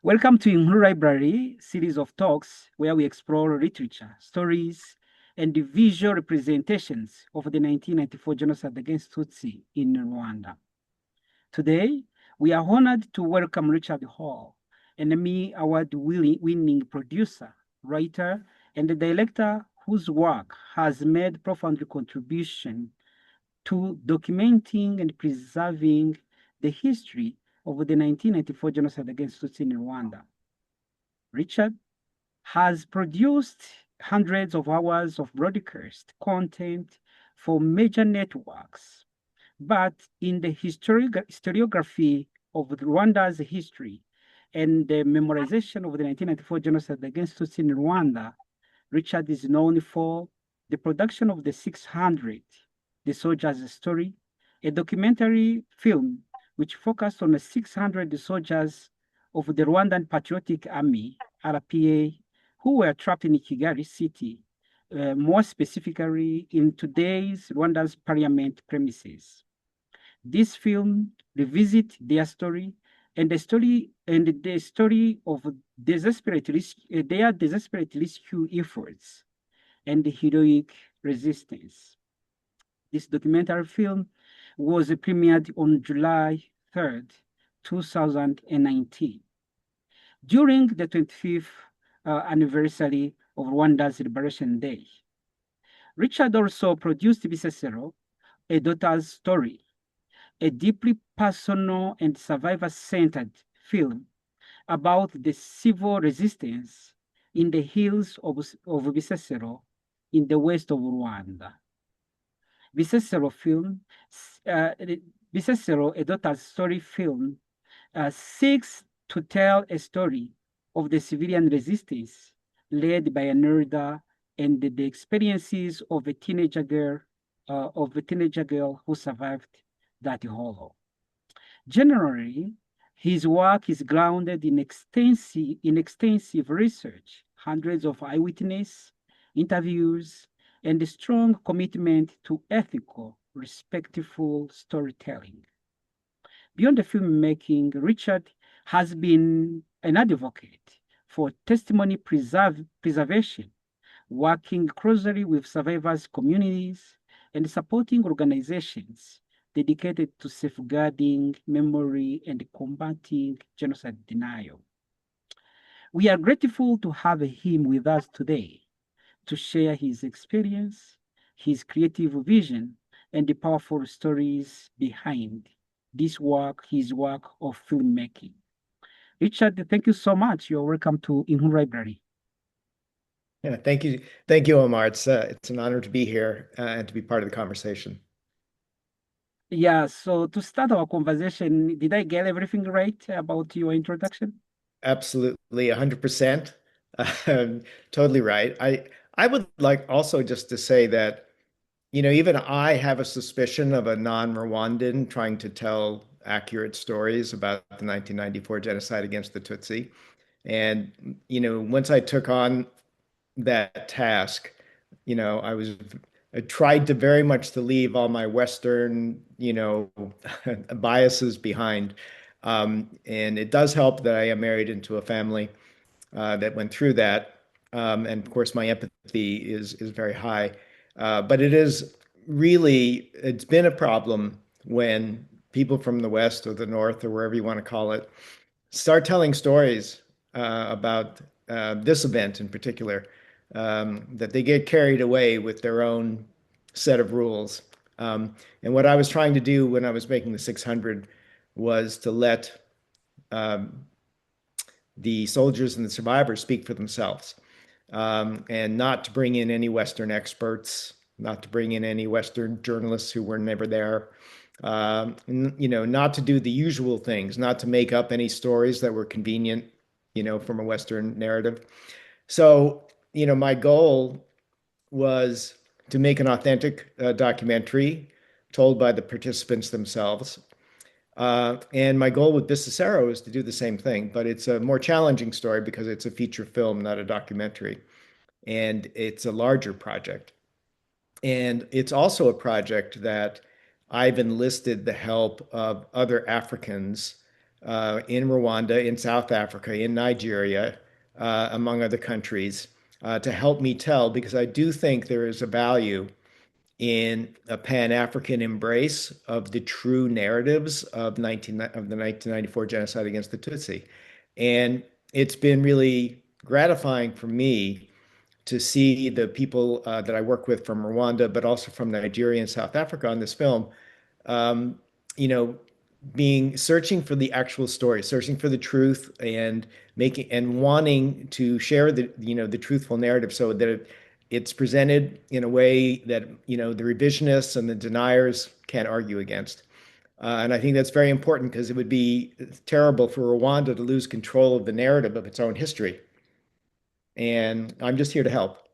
Welcome to Imru Library series of talks where we explore literature, stories, and the visual representations of the 1994 genocide against Tutsi in Rwanda. Today, we are honored to welcome Richard Hall, an Emmy Award-winning producer, writer, and the director whose work has made profound contribution to documenting and preserving the history of the 1994 genocide against Tutsi in Rwanda. Richard has produced hundreds of hours of broadcast content for major networks, but in the historiography of Rwanda's history and the memorization of the 1994 genocide against Tutsi in Rwanda, Richard is known for the production of the 600, The Soldier's Story, a documentary film which focused on the 600 soldiers of the Rwandan Patriotic Army, RPA, who were trapped in Kigali city, more specifically in today's Rwanda's parliament premises. This film revisits their story and the story of their desperate rescue efforts and the heroic resistance. This documentary film was premiered on July 3rd, 2019. During the 25th anniversary of Rwanda's Liberation Day. Richard also produced Bisesero, A Daughter's Story, a deeply personal and survivor-centered film about the civil resistance in the hills of Bisesero in the west of Rwanda. Bisesero film, Bisesero, A Daughter's Story film, seeks to tell a story of the civilian resistance led by an elder and the experiences of a teenager girl who survived that horror. Generally, his work is grounded in extensive research, hundreds of eyewitness interviews, and a strong commitment to ethical, respectful storytelling. Beyond the filmmaking, Richard has been an advocate for testimony preservation, working closely with survivors' communities and supporting organizations dedicated to safeguarding memory and combating genocide denial. We are grateful to have him with us today to share his experience, his creative vision, and the powerful stories behind his work of filmmaking. Richard, thank you so much. You're welcome to Inhu Library. Yeah, thank you, Omar. It's an honor to be here and to be part of the conversation. Yeah, so to start our conversation, did I get everything right about your introduction? Absolutely, 100%. Totally right. I would like also just to say that, even I have a suspicion of a non-Rwandan trying to tell accurate stories about the 1994 genocide against the Tutsi. And, once I took on that task, I tried to very much to leave all my Western, biases behind. And it does help that I am married into a family that went through that. And of course, my empathy is very high. But it's been a problem when people from the West or the North or wherever you want to call it start telling stories about this event in particular, that they get carried away with their own set of rules. And what I was trying to do when I was making the 600 was to let the soldiers and the survivors speak for themselves, and not to bring in any Western experts, not to bring in any Western journalists who were never there. Not to do the usual things, not to make up any stories that were convenient, from a Western narrative. So, my goal was to make an authentic documentary told by the participants themselves. And my goal with Bisesero is to do the same thing, but it's a more challenging story because it's a feature film, not a documentary. And it's a larger project. And it's also a project that I've enlisted the help of other Africans in Rwanda, in South Africa, in Nigeria, among other countries, to help me tell, because I do think there is a value in a Pan-African embrace of the true narratives of the 1994 genocide against the Tutsi. And it's been really gratifying for me to see the people that I work with from Rwanda, but also from Nigeria and South Africa on this film, um, you know, being searching for the actual story, searching for the truth, and making and wanting to share the truthful narrative so that it's presented in a way that the revisionists and the deniers can't argue against. And I think that's very important because it would be terrible for Rwanda to lose control of the narrative of its own history. And I'm just here to help.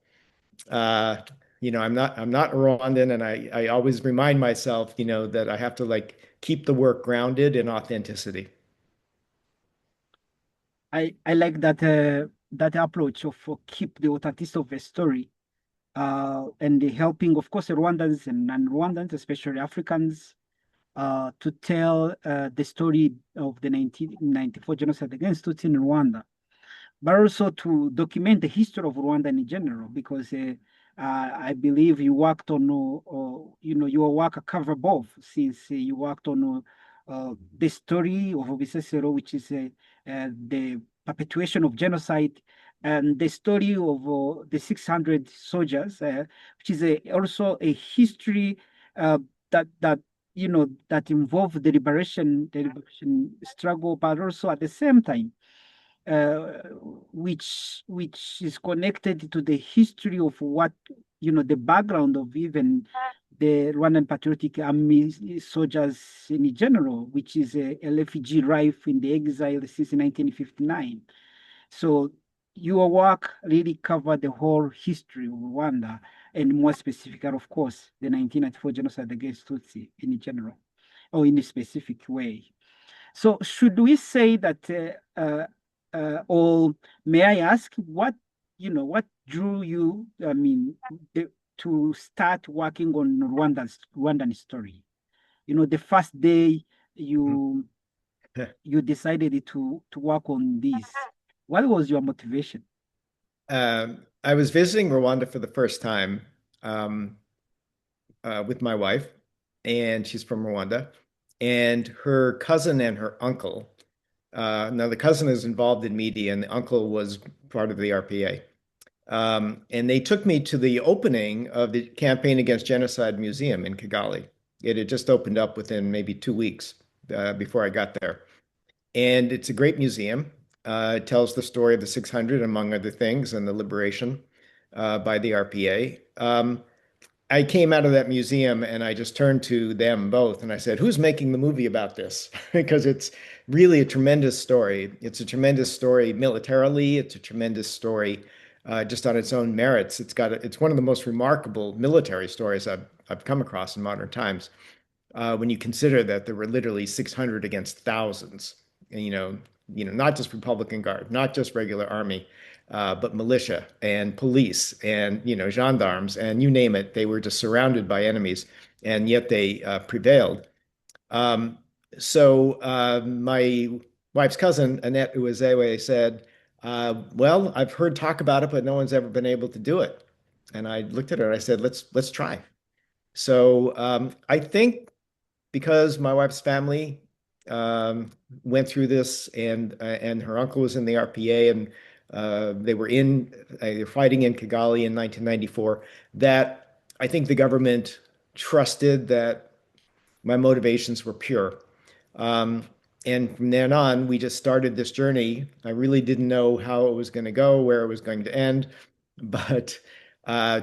Uh, I'm not Rwandan, and I always remind myself, that I have to like keep the work grounded in authenticity. I like that approach of keep the authenticity of the story and the helping, of course, Rwandans and non-Rwandans, especially Africans, to tell the story of the 1994 genocide against Tutsi in Rwanda, but also to document the history of Rwanda in general, because I believe you worked on, your work cover both, since you worked on the story of Bisesero, which is the perpetuation of genocide, and the story of the 600 soldiers, which is also a history that that involve the liberation struggle, but also at the same time uh, which is connected to the history of what the background of even the Rwandan Patriotic Army soldiers in general, which is a refugee life in the exile since 1959. So your work really covered the whole history of Rwanda, and more specifically, of course, the 1994 genocide against Tutsi in general, or in a specific way. So should we say that, or may I ask what drew you, I mean, to start working on Rwandan story? The first day you you decided to work on this. What was your motivation? I was visiting Rwanda for the first time with my wife, and she's from Rwanda, and her cousin and her uncle. Now, the cousin is involved in media, and the uncle was part of the RPA. And they took me to the opening of the Campaign Against Genocide Museum in Kigali. It had just opened up within maybe 2 weeks before I got there. And it's a great museum. It tells the story of the 600, among other things, and the liberation by the RPA. I came out of that museum and I just turned to them both and I said, "Who's making the movie about this?" Because it's really a tremendous story. It's a tremendous story militarily. It's a tremendous story just on its own merits. It's one of the most remarkable military stories I've come across in modern times. When you consider that there were literally 600 against thousands, and, not just Republican Guard, not just regular army, but militia and police and gendarmes and you name it. They were just surrounded by enemies, and yet they prevailed. Um, so my wife's cousin Annette Uwazewe said, "Well, I've heard talk about it, but no one's ever been able to do it." And I looked at her and I said, "Let's try." So I think because my wife's family um, went through this, and her uncle was in the RPA, and they were fighting in Kigali in 1994. That I think the government trusted that my motivations were pure. Um, and from then on, we just started this journey. I really didn't know how it was going to go, where it was going to end. But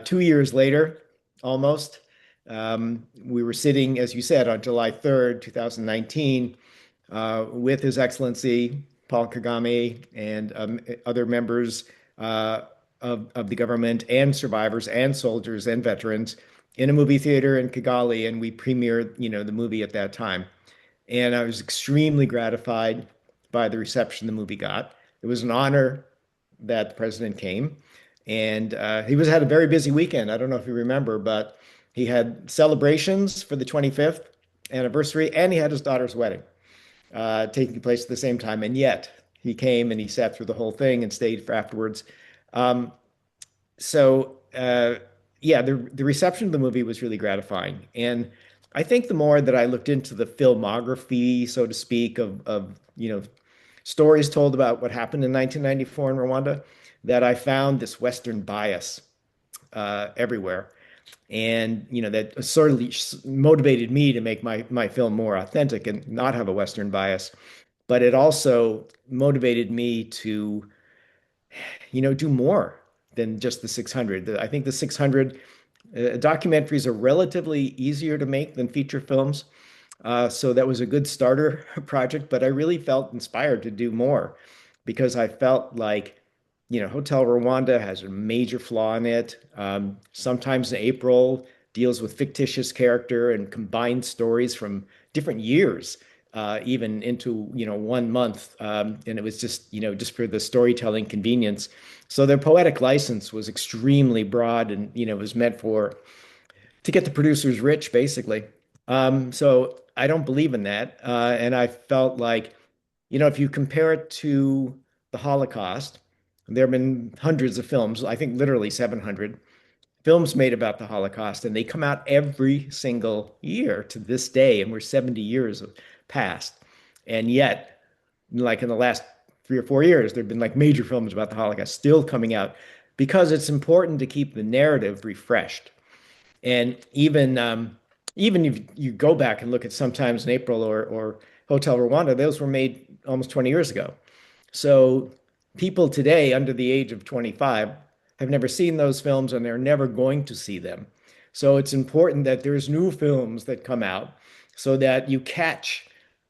2 years later, almost, we were sitting, as you said, on July 3rd, 2019, with His Excellency Paul Kagame and other members of the government and survivors and soldiers and veterans in a movie theater in Kigali, and we premiered, the movie at that time. And I was extremely gratified by the reception the movie got. It was an honor that the president came, and he had a very busy weekend. I don't know if you remember, but he had celebrations for the 25th anniversary, and he had his daughter's wedding. taking place at the same time. And yet he came and he sat through the whole thing and stayed for afterwards. Um, so yeah, the reception of the movie was really gratifying. And I think the more that I looked into the filmography, so to speak, of stories told about what happened in 1994 in Rwanda, that I found this Western bias everywhere. And that sort of motivated me to make my film more authentic and not have a Western bias. But it also motivated me to do more than just the 600. I think the 600 documentaries are relatively easier to make than feature films. So that was a good starter project, but I really felt inspired to do more because I felt like, Hotel Rwanda has a major flaw in it. Sometimes April deals with fictitious character and combined stories from different years, even into, 1 month. And it was just for the storytelling convenience. So their poetic license was extremely broad and, was meant to get the producers rich, basically. So I don't believe in that. And I felt like, if you compare it to the Holocaust, there have been hundreds of films, I think literally 700 films made about the Holocaust, and they come out every single year to this day, and we're 70 years past. And yet, like in the last 3 or 4 years, there have been like major films about the Holocaust still coming out because it's important to keep the narrative refreshed. And even if you go back and look at Sometimes in April or Hotel Rwanda, those were made almost 20 years ago. So people today under the age of 25 have never seen those films and they're never going to see them. So it's important that there's new films that come out so that you catch,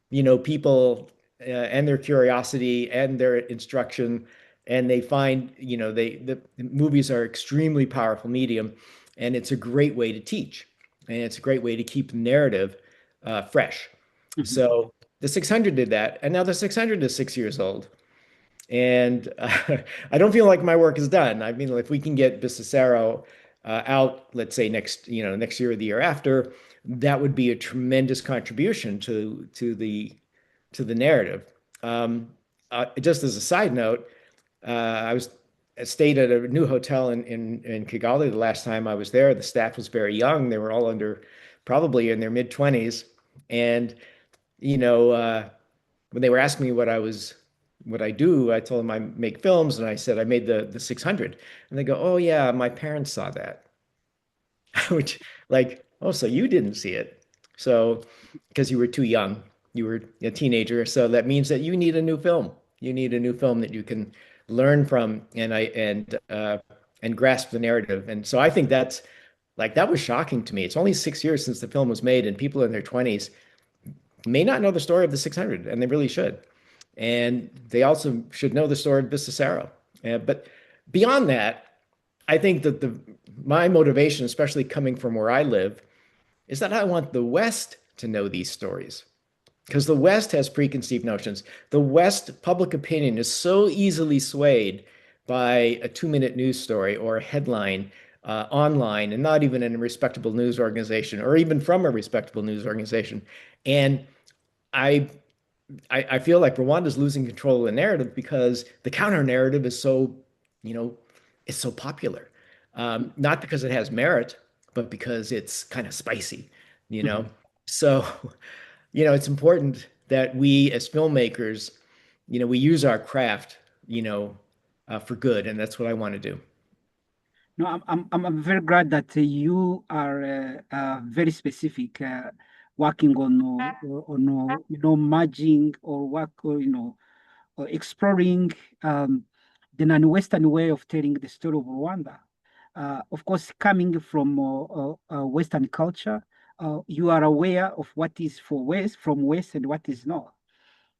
people and their curiosity and their instruction, and they find, the movies are extremely powerful medium, and it's a great way to teach, and it's a great way to keep the narrative fresh. Mhm. So the 600 did that, and now the 600 is 6 years old. And I don't feel like my work is done. I mean, if we can get Bisesero out, let's say next year or the year after, that would be a tremendous contribution to the narrative. Just as a side note, I stayed at a new hotel in Kigali the last time I was there. The staff was very young; they were all probably in their mid-20s, and you know. When they were asking me what I do, I told them I make films, and I said I made the 600, and they go, "Oh yeah, my parents saw that," which like, oh, so you didn't see it, so because you were too young, you were a teenager, so that means that you need a new film. You need a new film that you can learn from and grasp the narrative, and so I think that was shocking to me. It's only 6 years since the film was made, and people in their 20s may not know the story of the 600, and they really should. And they also should know the story of Bisesero. But beyond that, I think that my motivation, especially coming from where I live, is that I want the West to know these stories. Because the West has preconceived notions. The West public opinion is so easily swayed by a 2-minute news story or a headline online, and not even in a respectable news organization or even from a respectable news organization. And I I feel like Rwanda's losing control of the narrative because the counter narrative is you know, it's so popular. Not because it has merit, but because it's kind of spicy, you know. Mhm. So, it's important that we as filmmakers, we use our craft, for good, and that's what I want to do. No, I'm very glad that you are very specific, working merging or work or or exploring the non-Western way of telling the story of Rwanda. Of course, coming from Western culture, you are aware of what is from West and what is not.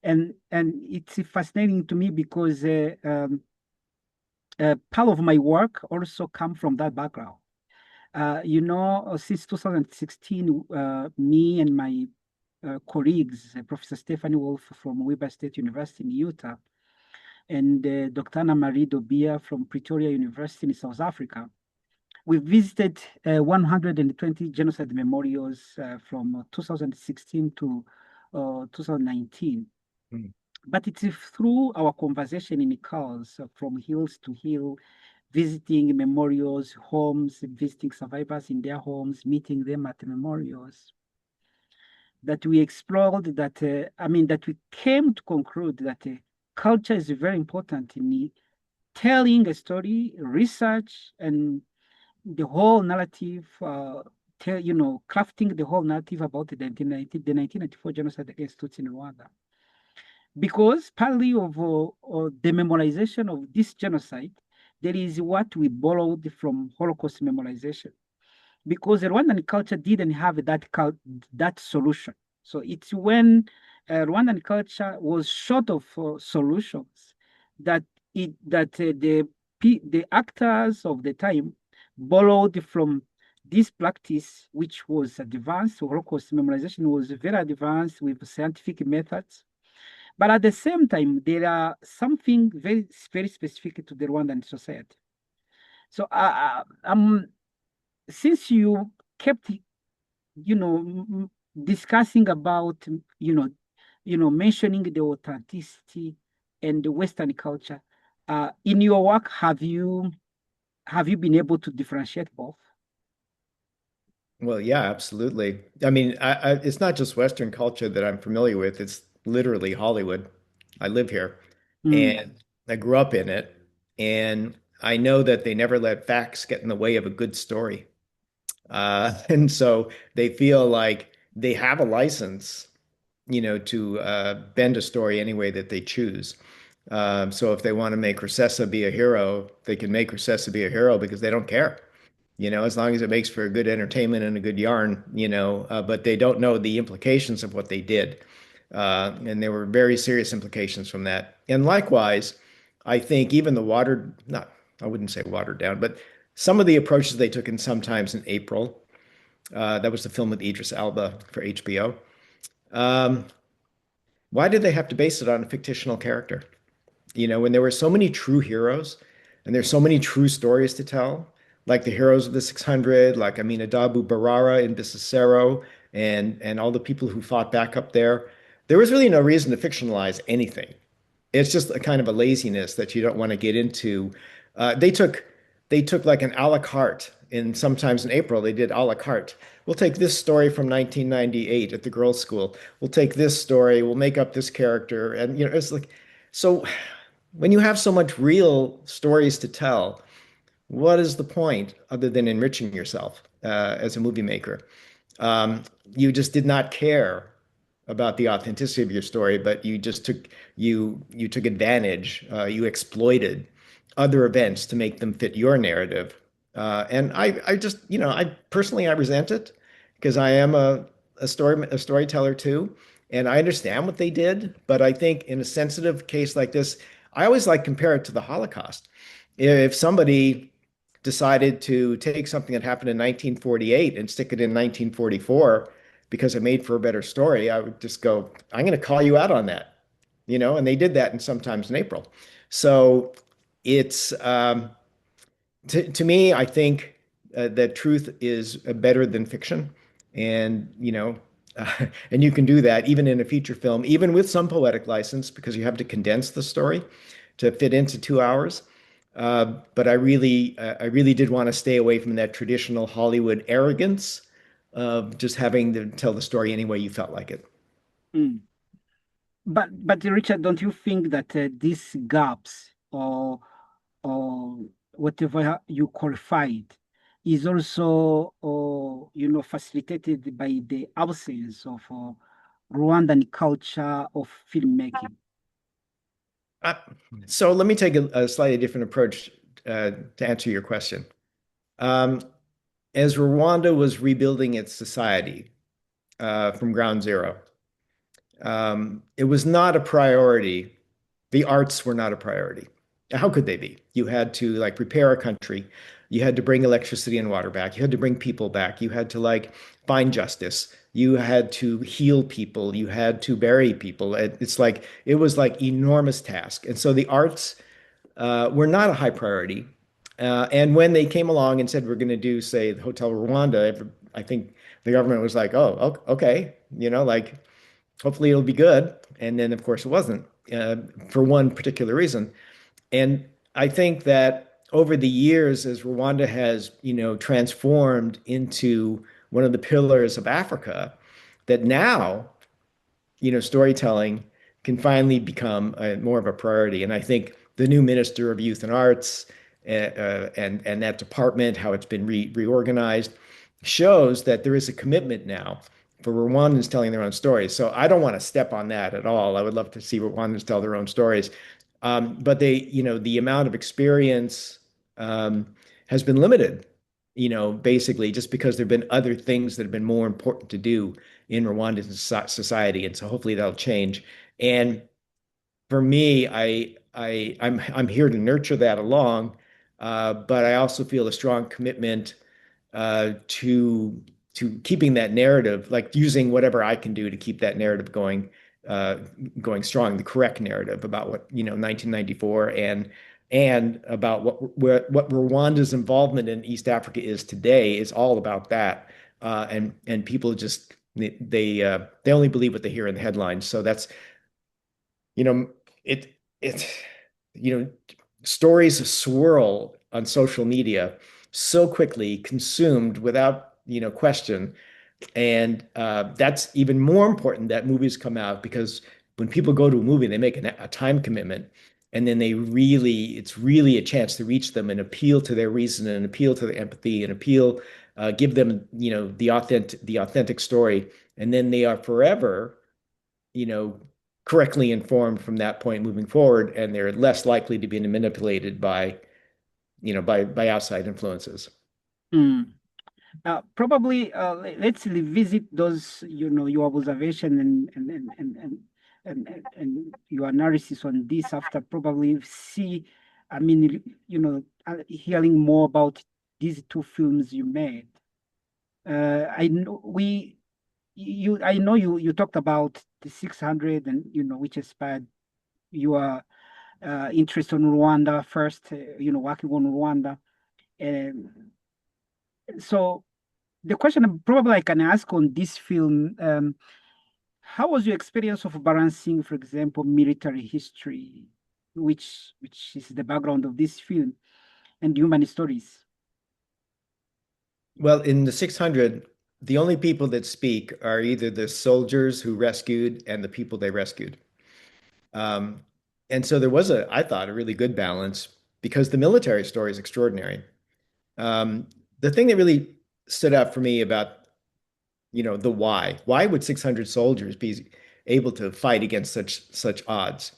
And it's fascinating to me because part of my work also come from that background. Since 2016, me and my colleagues, Professor Stephanie Wolf from Weber State University in Utah, and Dr. Anna Marie Dobia from Pretoria University in South Africa, we visited 120 genocide memorials from 2016 to 2019. Mm. But it's through our conversation in cars from hills to hill, visiting memorials, homes, visiting survivors in their homes, meeting them at the memorials, that we explored that, that we came to conclude that culture is very important in telling a story, research, and the whole narrative, crafting the whole narrative about the 1994 genocide against Tutsi in Rwanda. Because partly of the memorization of this genocide, there is what we borrowed from Holocaust memorization. Because the Rwandan culture didn't have that solution. So it's when Rwandan culture was short of solutions that the actors of the time borrowed from this practice, which was advanced. Holocaust memorization was very advanced with scientific methods, but at the same time, there are something very specific to the Rwandan society. So, since you kept, discussing about, mentioning the authenticity and the Western culture, in your work, have you been able to differentiate both? Well, yeah, absolutely. I mean, it's not just Western culture that I'm familiar with. It's literally Hollywood. I live here Mm, and I grew up in it. And I know that they never let facts get in the way of a good story. And so they feel like they have a license, to bend a story any way that they choose. So if they want to make Recessa be a hero, they can make Recessa be a hero because they don't care, as long as it makes for a good entertainment and a good yarn, but they don't know the implications of what they did. And there were very serious implications from that. And likewise, I think even not, I wouldn't say watered down, but some of the approaches they took in Sometimes in April, that was the film with Idris Elba for HBO. Um, why did they have to base it on a fictional character? When there were so many true heroes and there's so many true stories to tell, like the heroes of the 600, like Adabu Barara in Bisesero, and all the people who fought back up there was really no reason to fictionalize anything. It's just a kind of a laziness that you don't want to get into. They took like an a la carte in Sometimes in April. They did a la carte. We'll take this story from 1998 at the girls' school. We'll take this story. We'll make up this character, and it's like so. When you have so much real stories to tell, what is the point other than enriching yourself as a movie maker? Um, you just did not care about the authenticity of your story, but you just took advantage, you exploited other events to make them fit your narrative. And I just, I personally I resent it because I am a storyteller too, and I understand what they did, but I think in a sensitive case like this, I always like compare it to the Holocaust. If somebody decided to take something that happened in 1948 and stick it in 1944 because it made for a better story, I would just go, I'm going to call you out on that, and they did that in Sometimes in April. So it's to me, I think that truth is better than fiction, and and you can do that even in a feature film, even with some poetic license, because you have to condense the story to fit into 2 hours. But I really did want to stay away from that traditional Hollywood arrogance of just having to tell the story any way you felt like it. mm. But Richard, don't you think that these gaps or whatever you qualified is also facilitated by the absence of Rwandan culture of filmmaking? Uh, so let me take a slightly different approach to answer your question. Um, as Rwanda was rebuilding its society from ground zero, it was not a priority. The arts were not a priority. How could they be? You had to like repair a country. You had to bring electricity and water back. You had to bring people back. You had to like find justice. You had to heal people. You had to bury people. It was like enormous task. And so the arts were not a high priority. And when they came along and said we're going to do, say, the Hotel Rwanda, I think the government was like, "Oh, okay," like hopefully it'll be good. And then, of course, it wasn't for one particular reason. And I think that over the years, as Rwanda has, transformed into one of the pillars of Africa, that now storytelling can finally become more of a priority. And I think the new Minister of Youth and Arts and that department, how it's been reorganized, shows that there is a commitment now for Rwandans telling their own stories. So I don't want to step on that at all. I would love to see Rwandans tell their own stories. But the amount of experience um, has been limited, basically just because there have been other things that have been more important to do in Rwandan society, and so hopefully that'll change. And for me, I'm here to nurture that along, but I also feel a strong commitment to keeping that narrative, like using whatever I can do to keep that narrative uh, going strong, the correct narrative about what 1994 and about what Rwanda's involvement in East Africa is today is all about that. And people just they only believe what they hear in the headlines. So that's you know it you know stories swirl on social media so quickly, consumed without question. And that's even more important that movies come out, because when people go to a movie, they make a time commitment, and then it's really a chance to reach them and appeal to their reason and appeal to their empathy and give them, the authentic story. And then they are forever, you know, correctly informed from that point moving forward, and they're less likely to be manipulated by outside influences. Mm. Probably, let's revisit those, your observation and your analysis on this after probably see, I mean, hearing more about these two films you made. I know you talked about the 600 and, which inspired your interest on Rwanda first, working on Rwanda. And so the question probably I can ask on this film, how was your experience of balancing, for example, military history, which is the background of this film, and human stories? Well, in the 600, the only people that speak are either the soldiers who rescued and the people they rescued. Um, and so there was I thought, a really good balance, because the military story is extraordinary. Um, the thing that really stood out for me about, the why would 600 soldiers be able to fight against such odds?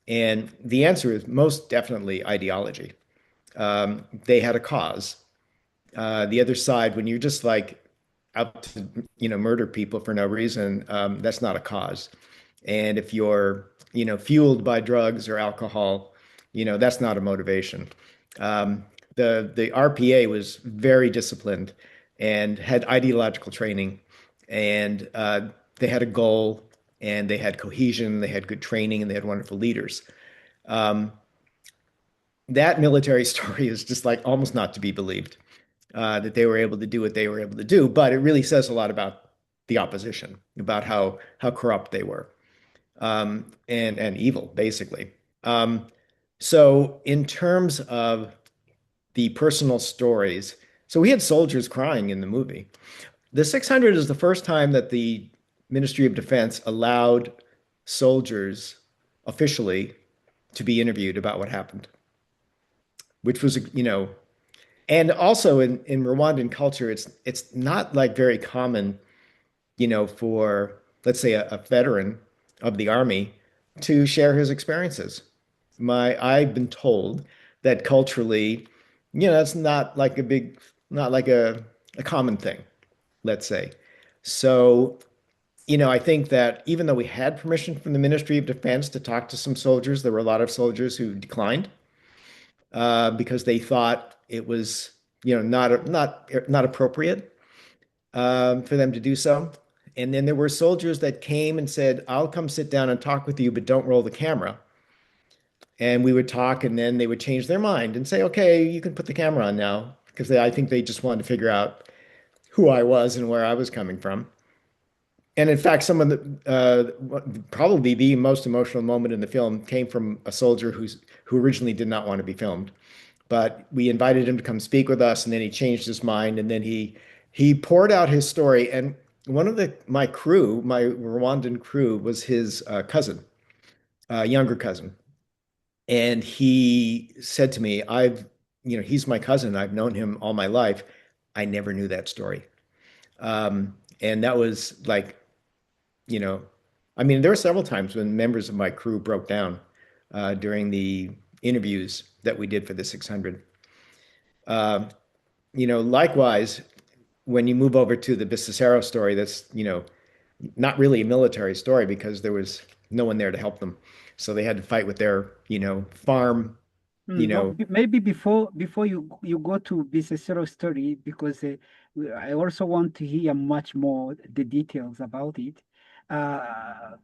And the answer is most definitely ideology. They had a cause. The other side, when you're just like out to murder people for no reason, that's not a cause. And if you're fueled by drugs or alcohol, that's not a motivation. The RPA was very disciplined and had ideological training, and they had a goal, and they had cohesion, they had good training, and they had wonderful leaders. Um, that military story is just like almost not to be believed, that they were able to do what they were able to do. But it really says a lot about the opposition, about how corrupt they were, and evil, basically. Um, so in terms of the personal stories, so we had soldiers crying in the movie. The 600 is the first time that the Ministry of Defense allowed soldiers officially to be interviewed about what happened, which was, and also in Rwandan culture, it's not like very common, for, let's say, a veteran of the army to share his experiences. I've been told that culturally, it's not like a common thing, let's say. So, I think that even though we had permission from the Ministry of Defense to talk to some soldiers, there were a lot of soldiers who declined, because they thought it was, not appropriate, for them to do so. And then there were soldiers that came and said, "I'll come sit down and talk with you, but don't roll the camera." And we would talk, and then they would change their mind and say, "Okay, you can put the camera on now," because I think they just wanted to figure out who I was and where I was coming from. And in fact, some of probably the most emotional moment in the film came from a soldier who originally did not want to be filmed, but we invited him to come speak with us, and then he changed his mind, and then he poured out his story. And one of my crew, my Rwandan crew, was his cousin, younger cousin, and he said to me, he's my cousin. I've known him all my life. I never knew that story." And that was like, you know, I mean, there were several times when members of my crew broke down during the interviews that we did for the 600. Uh, Likewise, when you move over to the Bisesero story, that's, not really a military story because there was no one there to help them. So they had to fight with their, farm, you But know, maybe before you go to Bisesero story, because I also want to hear much more the details about it. Uh,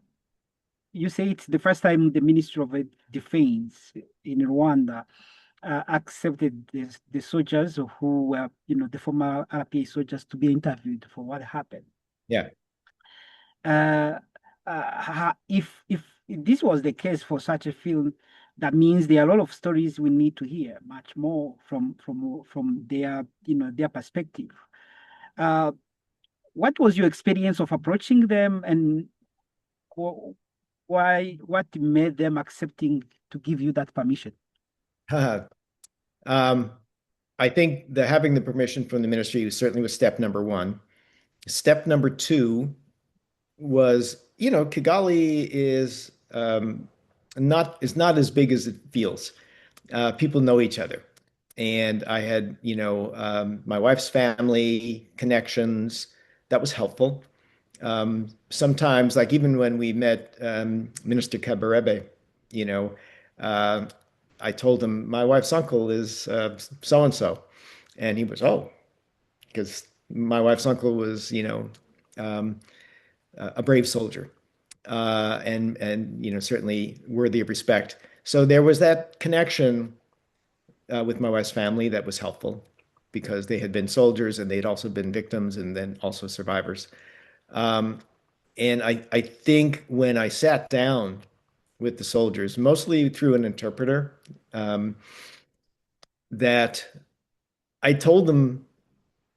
you say it's the first time the Ministry of Defense in Rwanda accepted the soldiers who were, the former RPA soldiers to be interviewed for what happened. yeah. Uh, if this was the case for such a film, that means there are a lot of stories we need to hear, much more from their their perspective. Uh, what was your experience of approaching them, and what made them accepting to give you that permission? Um, I think that having the permission from the ministry certainly was step number one. Step number two was, Kigali is not as big as it feels. People know each other, and I had, my wife's family connections. That was helpful. Sometimes, like even when we met Minister Kabarebe, you know, uh, I told him my wife's uncle is so and so, and he was, oh, because my wife's uncle was, um, a brave soldier, and certainly worthy of respect. So there was that connection with my wife's family that was helpful because they had been soldiers and they'd also been victims and then also survivors. Um, and I think when I sat down with the soldiers, mostly through an interpreter, um, that I told them,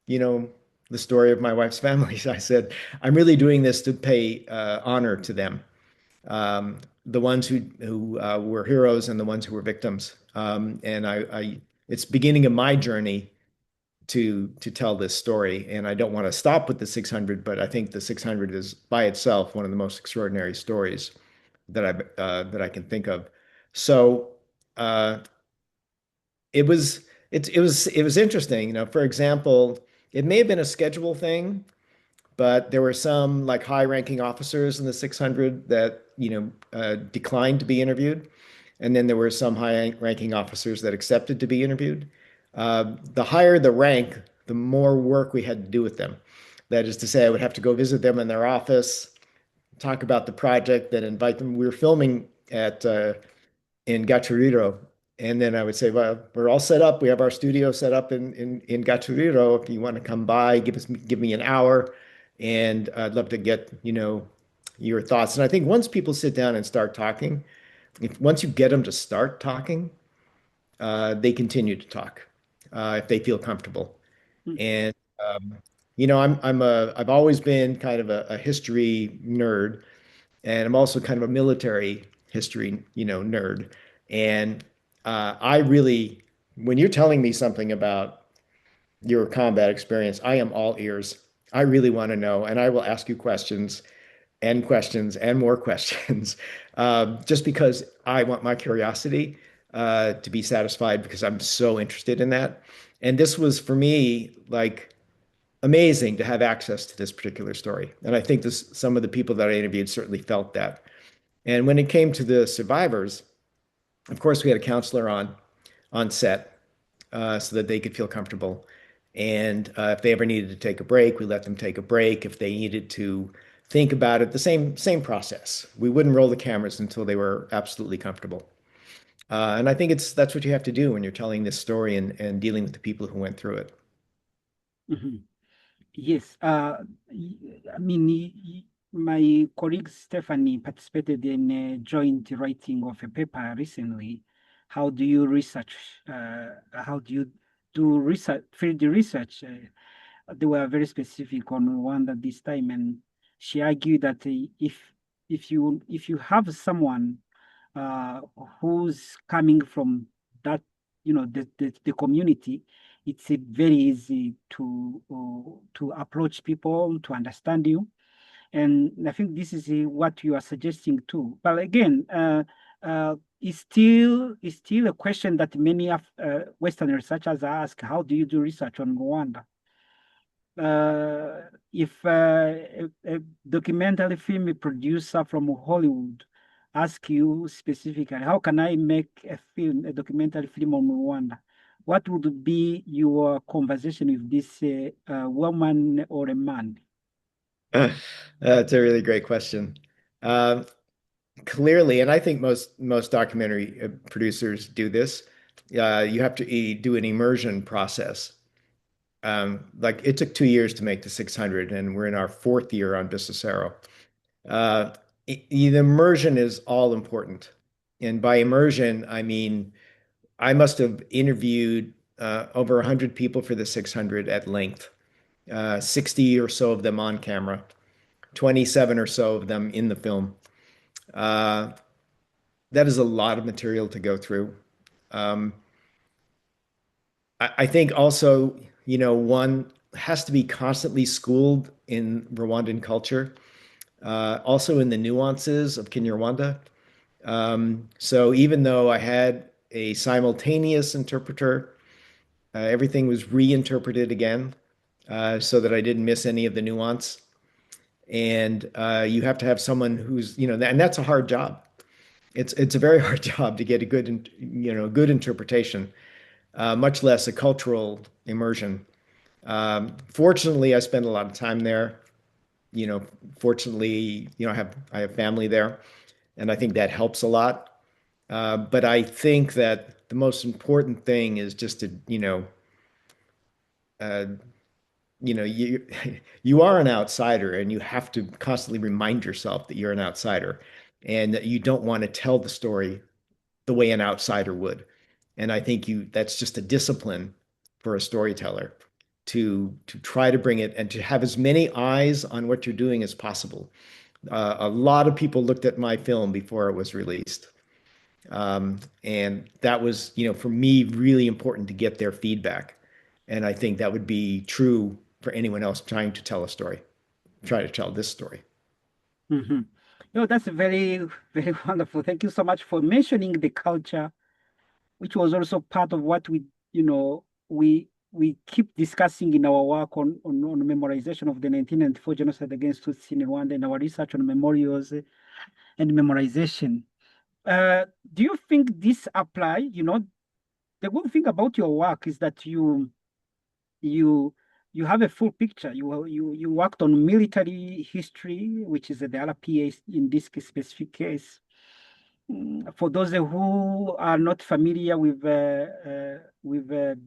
you know, the story of my wife's family. I said, I'm really doing this to pay honor to them, the ones who were heroes and the ones who were victims. And it's beginning of my journey to tell this story. And I don't want to stop with the 600, but I think the 600 is by itself one of the most extraordinary stories that I can think of. So uh, it was interesting. For example, it may have been a schedule thing, but there were some like high-ranking officers in the 600 that declined to be interviewed, and then there were some high-ranking officers that accepted to be interviewed. The higher the rank, the more work we had to do with them. That is to say, I would have to go visit them in their office, talk about the project, then invite them. We were filming at in Gachuriro. And then I would say, well, we're all set up. We have our studio set up in Gachuriro. If you want to come by, give me an hour, and I'd love to get, your thoughts. And I think once people sit down and start talking, once you get them to start talking, they continue to talk if they feel comfortable. Mm, And I've always been kind of a history nerd, and I'm also kind of a military history, nerd. And I really, when you're telling me something about your combat experience, I am all ears. I really want to know, and I will ask you questions and more questions, just because I want my curiosity to be satisfied because I'm so interested in that. And this was for me like amazing to have access to this particular story. And I think some of the people that I interviewed certainly felt that. And when it came to the survivors, of course, we had a counselor on set so that they could feel comfortable. And if they ever needed to take a break, we let them take a break. If they needed to think about it, the same process. We wouldn't roll the cameras until they were absolutely comfortable. And I think that's what you have to do when you're telling this story and dealing with the people who went through it. mhm. Yes. I mean, my colleague Stephanie participated in a joint writing of a paper recently. How do you research? How do you do research, field research? They were very specific on Rwanda this time, and she argued that if you have someone uh, who's coming from that, the community, it's very easy to approach people to understand you, and I think this is what you are suggesting too. But again, it's still a question that many of Western researchers ask: how do you do research on Rwanda? If a documentary film producer from Hollywood ask you specifically, how can I make a documentary film on Rwanda? What would be your conversation with this woman or a man? That's a really great question. Um, Clearly, and I think most documentary producers do this. You have to do an immersion process. Like it took 2 years to make the 600, and we're in our fourth year on Bisesero. Uh, the immersion is all important, and by immersion, I mean I must have interviewed over 100 people for the 600 at length, 60 or so of them on camera, 27 or so of them in the film. Uh, that is a lot of material to go through. Um, I think also, one has to be constantly schooled in Rwandan culture, also in the nuances of Kinyarwanda. So even though I had a simultaneous interpreter, everything was reinterpreted again, so that I didn't miss any of the nuance. And you have to have someone who's, and that's a hard job. It's a very hard job to get a good interpretation, much less a cultural immersion. Fortunately, I spent a lot of time there. You know, fortunately, I have family there, and I think that helps a lot. But I think that the most important thing is just to, uh, you you are an outsider, and you have to constantly remind yourself that you're an outsider, and that you don't want to tell the story the way an outsider would. And I think that's just a discipline for a storyteller to try to bring it and to have as many eyes on what you're doing as possible. A lot of people looked at my film before it was released. And that was, for me, really important to get their feedback. And I think that would be true for anyone else trying to tell a story, try to tell this story. Mhm. No, that's very, very wonderful. Thank you so much for mentioning the culture, which was also part of what we keep discussing in our work on memorization of the 1994 genocide against Tutsi in Rwanda and our research on memorials and memorization. Do you think this apply? The good thing about your work is that you you have a full picture. You worked on military history, which is the RPA in this specific case. For those who are not familiar with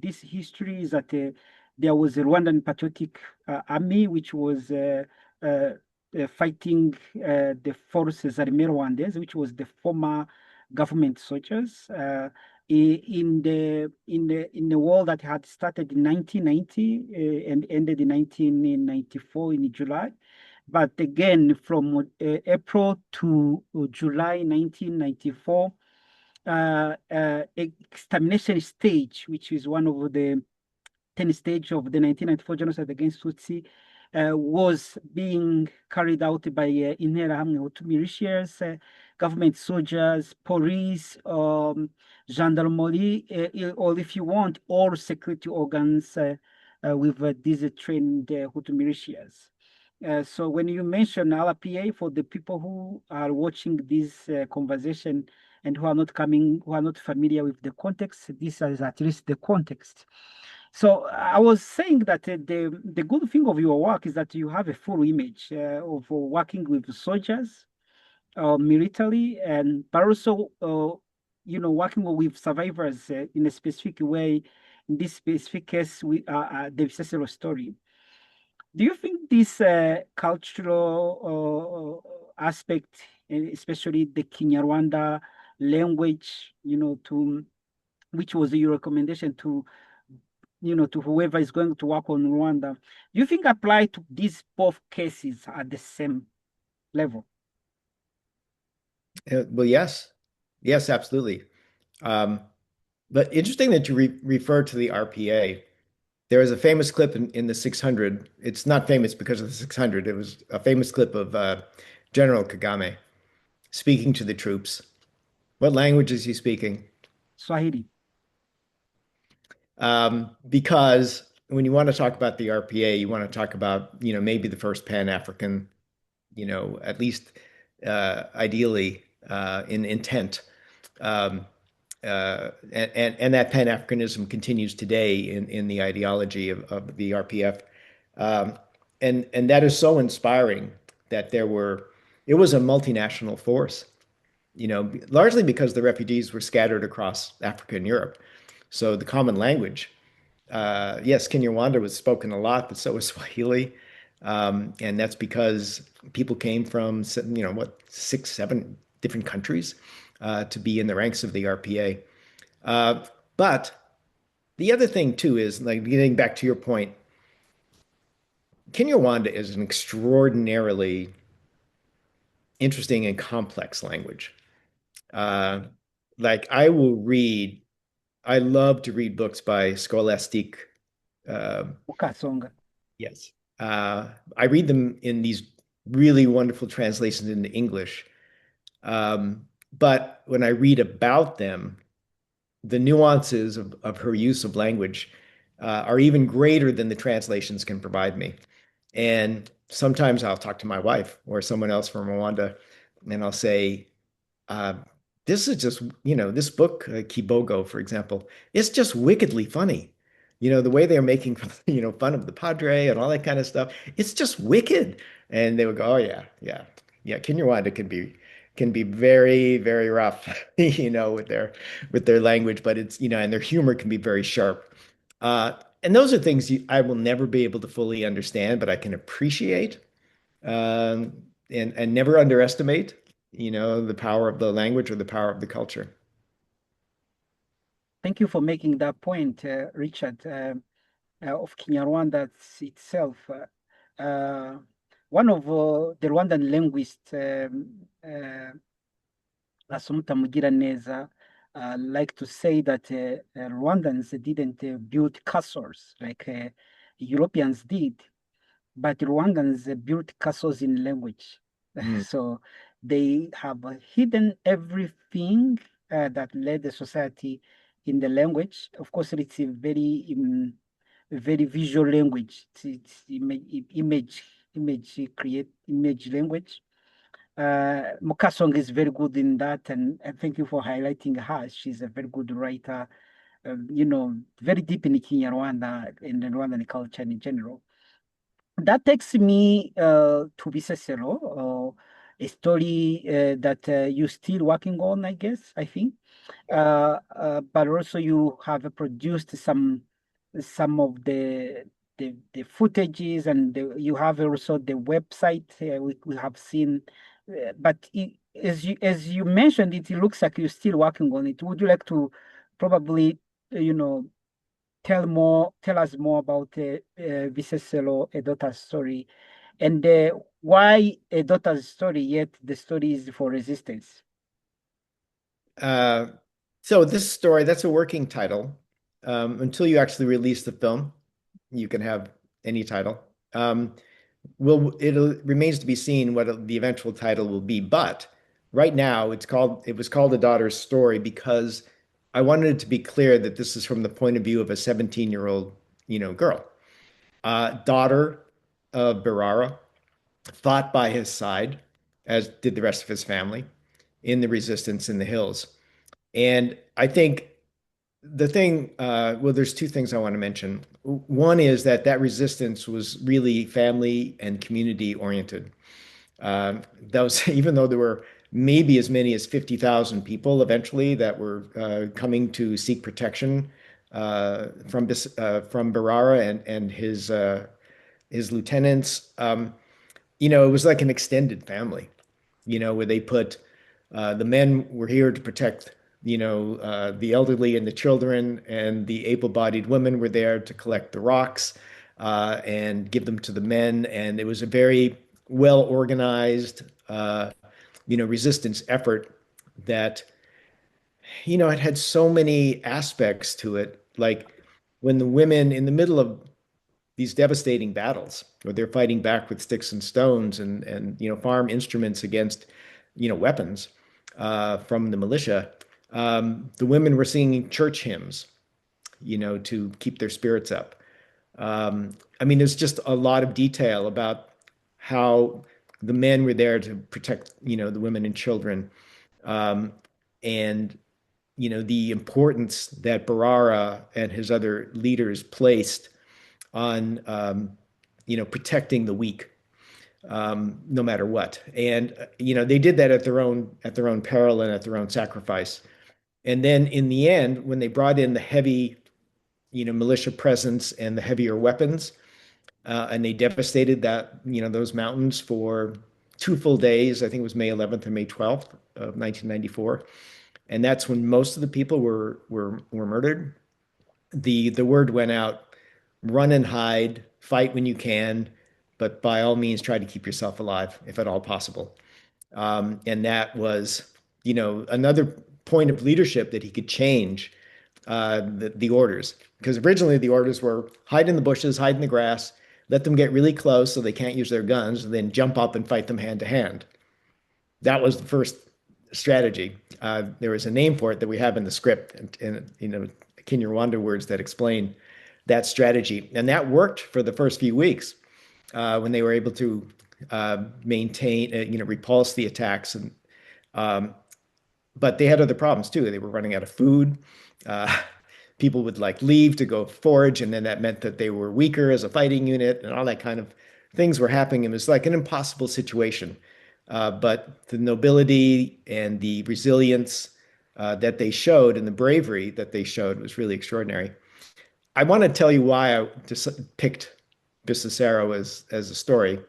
this history, is that there was a Rwandan Patriotic Army, which was fighting the forces Armée Rwandaises, which was the former government soldiers in the war that had started in 1990 and ended in 1994 in July. But again, from April to July 1994, extermination stage, which is one of the 10 stage of the 1994 genocide against Tutsi, was being carried out by Interahamwe Hutu militias, government soldiers, police, gendarmerie, or if you want, all security organs with these trained Hutu militias. So when you mention RPA, for the people who are watching this conversation and who are not familiar with the context, this is at least the context. So I was saying that the good thing of your work is that you have a full image of working with soldiers, military, and but also working with survivors in a specific way. In this specific case, we the Bisesero story. Do you think this cultural aspect, especially the Kinyarwanda language, to which was your recommendation to, to whoever is going to work on Rwanda, do you think apply to these both cases at the same level? Well, yes, yes, absolutely. Um, but interesting that you refer to the RPA. There is a famous clip in the 600. It's not famous because of the 600. It was a famous clip of General Kagame speaking to the troops. What language is he speaking? Swahili. Because when you want to talk about the RPA, you want to talk about, maybe the first Pan-African, at least ideally in intent. Um, and that Pan-Africanism continues today in the ideology of the RPF. Um, and that is so inspiring that it was a multinational force, largely because the refugees were scattered across Africa and Europe. So the common language, yes, Kinyarwanda was spoken a lot, but so was Swahili. And that's because people came from, what, 6, 7 different countries to be in the ranks of the RPA. But the other thing too is like getting back to your point, Kinyarwanda is an extraordinarily interesting and complex language. Uh, like I love to read books by scholastic. Uh, Ukasonga. yes, I read them in these really wonderful translations into English. But when I read about them, the nuances of her use of language are even greater than the translations can provide me. And sometimes I'll talk to my wife or someone else from Rwanda, and I'll say, uh, this is just, this book, Kibogo, for example, it's just wickedly funny. The way they're making, fun of the Padre and all that kind of stuff. It's just wicked. And they would go, oh yeah, yeah, yeah. Kinyarwanda can be very, very rough, with their language, but it's, and their humor can be very sharp. And those are things I will never be able to fully understand, but I can appreciate and never underestimate, the power of the language or the power of the culture. Thank you for making that point, Richard, of Kinyarwanda itself. One of the Rwandan linguists, Assumpta Mugiraneza, like to say that Rwandans didn't build castles like Europeans did, but Rwandans built castles in language. Mm. So they have hidden everything that led the society in the language. Of course, it's a very visual language. It's image create image language. Mukasong is very good in that, and thank you for highlighting her. She's a very good writer, very deep in Kinyarwanda and the Rwandan culture in general. That takes me to Bisesero, a story that you're still working on, I guess, I think. But also you have produced some of the footages, and you have also the website we have seen. But as you mentioned it, it looks like you're still working on it. Would you like to probably, you know, tell us more about Biseselo, a daughter's story, and why a daughter's story, yet the story is for resistance. Uh, so this story, that's a working title. Until you actually release the film, you can have any title. It remains to be seen what the eventual title will be. But right now, it was called A Daughter's Story because I wanted it to be clear that this is from the point of view of a 17-year-old, girl, daughter of Berara, fought by his side, as did the rest of his family, in the resistance in the hills. And I think well, there's two things I want to mention. One is that resistance was really family and community oriented. That was even though there were maybe as many as 50,000 people eventually that were coming to seek protection from Barara and his his lieutenants. It was like an extended family, where they put the men were here to protect, the elderly and the children, and the able-bodied women were there to collect the rocks and give them to the men. And it was a very well organized, resistance effort that, it had so many aspects to it. Like when the women in the middle of these devastating battles where they're fighting back with sticks and stones and farm instruments against weapons from the militia. The women were singing church hymns, to keep their spirits up. I mean, there's just a lot of detail about how the men were there to protect, the women and children, and the importance that Barara and his other leaders placed on protecting the weak, no matter what. And they did that at their own peril and at their own sacrifice. And then in the end, when they brought in the heavy, militia presence and the heavier weapons, and they devastated those mountains for 2 full days. I think it was May 11th and May 12th of 1994, and that's when most of the people were murdered. The word went out: run and hide, fight when you can, but by all means try to keep yourself alive if at all possible. And that was, another point of leadership that he could change the orders. Because originally the orders were hide in the bushes, hide in the grass, let them get really close so they can't use their guns, and then jump up and fight them hand to hand. That was the first strategy. There was a name for it that we have in the script, and Kinyarwanda words that explain that strategy. And that worked for the first few weeks when they were able to maintain, repulse the attacks. But they had other problems too. They were running out of food. People would leave to go forage, and then that meant that they were weaker as a fighting unit, and all that kind of things were happening. It was like an impossible situation. But the nobility and the resilience that they showed and the bravery that they showed was really extraordinary. I want to tell you why I just picked Bisesero as a story,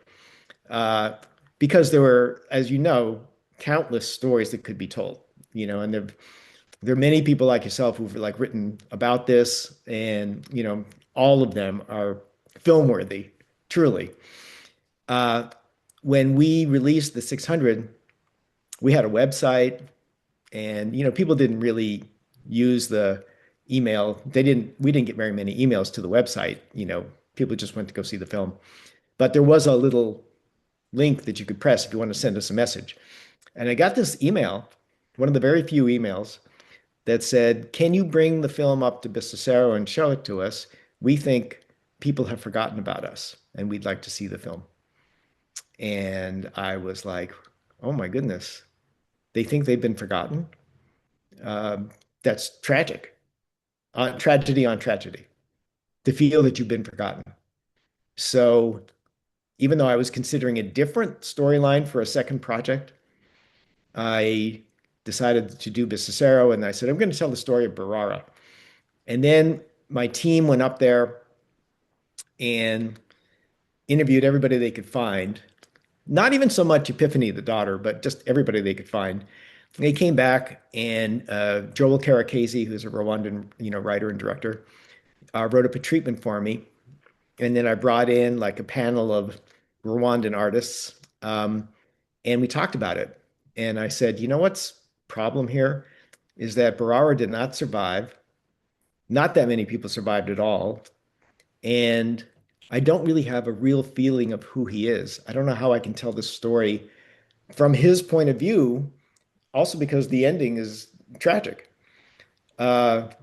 because there were, as you know, countless stories that could be told. And there are many people like yourself who've written about this, and all of them are film worthy, truly. When we released the 600, we had a website, and people didn't really use the email. We didn't get very many emails to the website. People just went to go see the film. But there was a little link that you could press if you want to send us a message. And I got this email, one of the very few emails, that said, "Can you bring the film up to Bisesero and show it to us? We think people have forgotten about us, and we'd like to see the film." And I was like, "Oh my goodness, they think they've been forgotten? That's tragic, tragedy on tragedy, to feel that you've been forgotten." So even though I was considering a different storyline for a second project, I decided to do Bisesero, and I said, I'm going to tell the story of Barara. And then my team went up there and interviewed everybody they could find. Not even so much Epiphany, the daughter, but just everybody they could find. They came back, and Joel Karakesi, who's a Rwandan, writer and director, wrote up a treatment for me. And then I brought in a panel of Rwandan artists, and we talked about it. And I said, what's problem here is that Barara did not survive. Not that many people survived at all. And I don't really have a real feeling of who he is. I don't know how I can tell this story from his point of view, also because the ending is tragic. But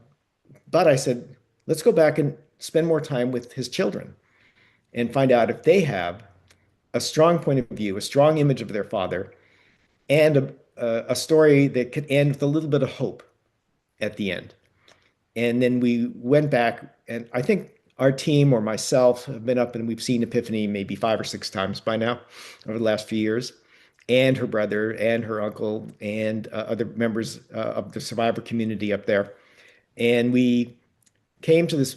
I said, let's go back and spend more time with his children and find out if they have a strong point of view, a strong image of their father, and a story that could end with a little bit of hope at the end. And then we went back, and I think our team or myself have been up and we've seen Epiphany maybe 5 or 6 times by now over the last few years, and her brother and her uncle and other members of the survivor community up there. And we came to this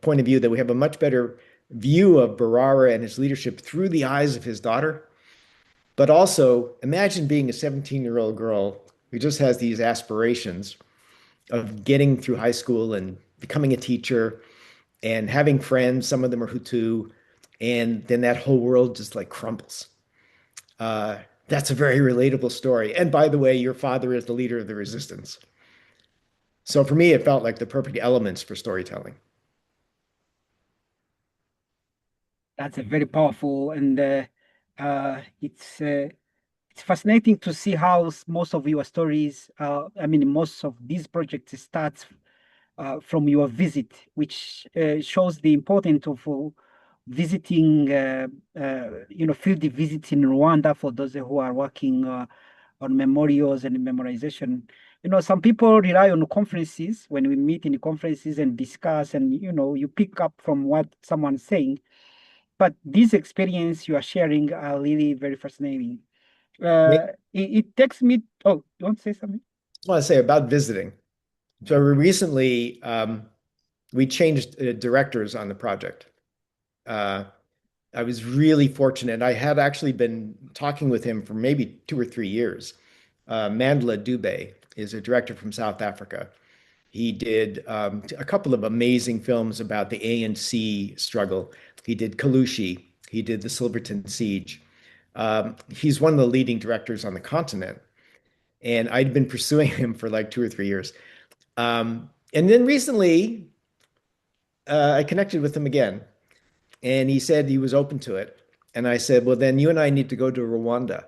point of view that we have a much better view of Barara and his leadership through the eyes of his daughter. But also, imagine being a 17-year-old girl who just has these aspirations of getting through high school and becoming a teacher and having friends. Some of them are Hutu, and then that whole world just like crumbles. Uh, that's a very relatable story. And by the way, your father is the leader of the resistance. So for me, it felt like the perfect elements for storytelling. That's a very powerful, and it's fascinating to see how most of your stories, I mean, most of these projects starts from your visit, which shows the importance of visiting, field visits in Rwanda for those who are working on memorials and memorization. Some people rely on conferences when we meet in conferences and discuss, and you pick up from what someone's saying. But this experience you are sharing are really very fascinating. I It takes me. Oh, you want to say something? just want to say about visiting. So we recently we changed directors on the project. Uh, I was really fortunate. I had actually been talking with him for maybe 2 or 3 years. Mandla Dube is a director from South Africa. He did a couple of amazing films about the ANC struggle. He did Kalushi. He did the Silverton Siege. He's one of the leading directors on the continent, and I'd been pursuing him for like 2 or 3 years. And then recently, I connected with him again, and he said he was open to it. And I said, well, then you and I need to go to Rwanda.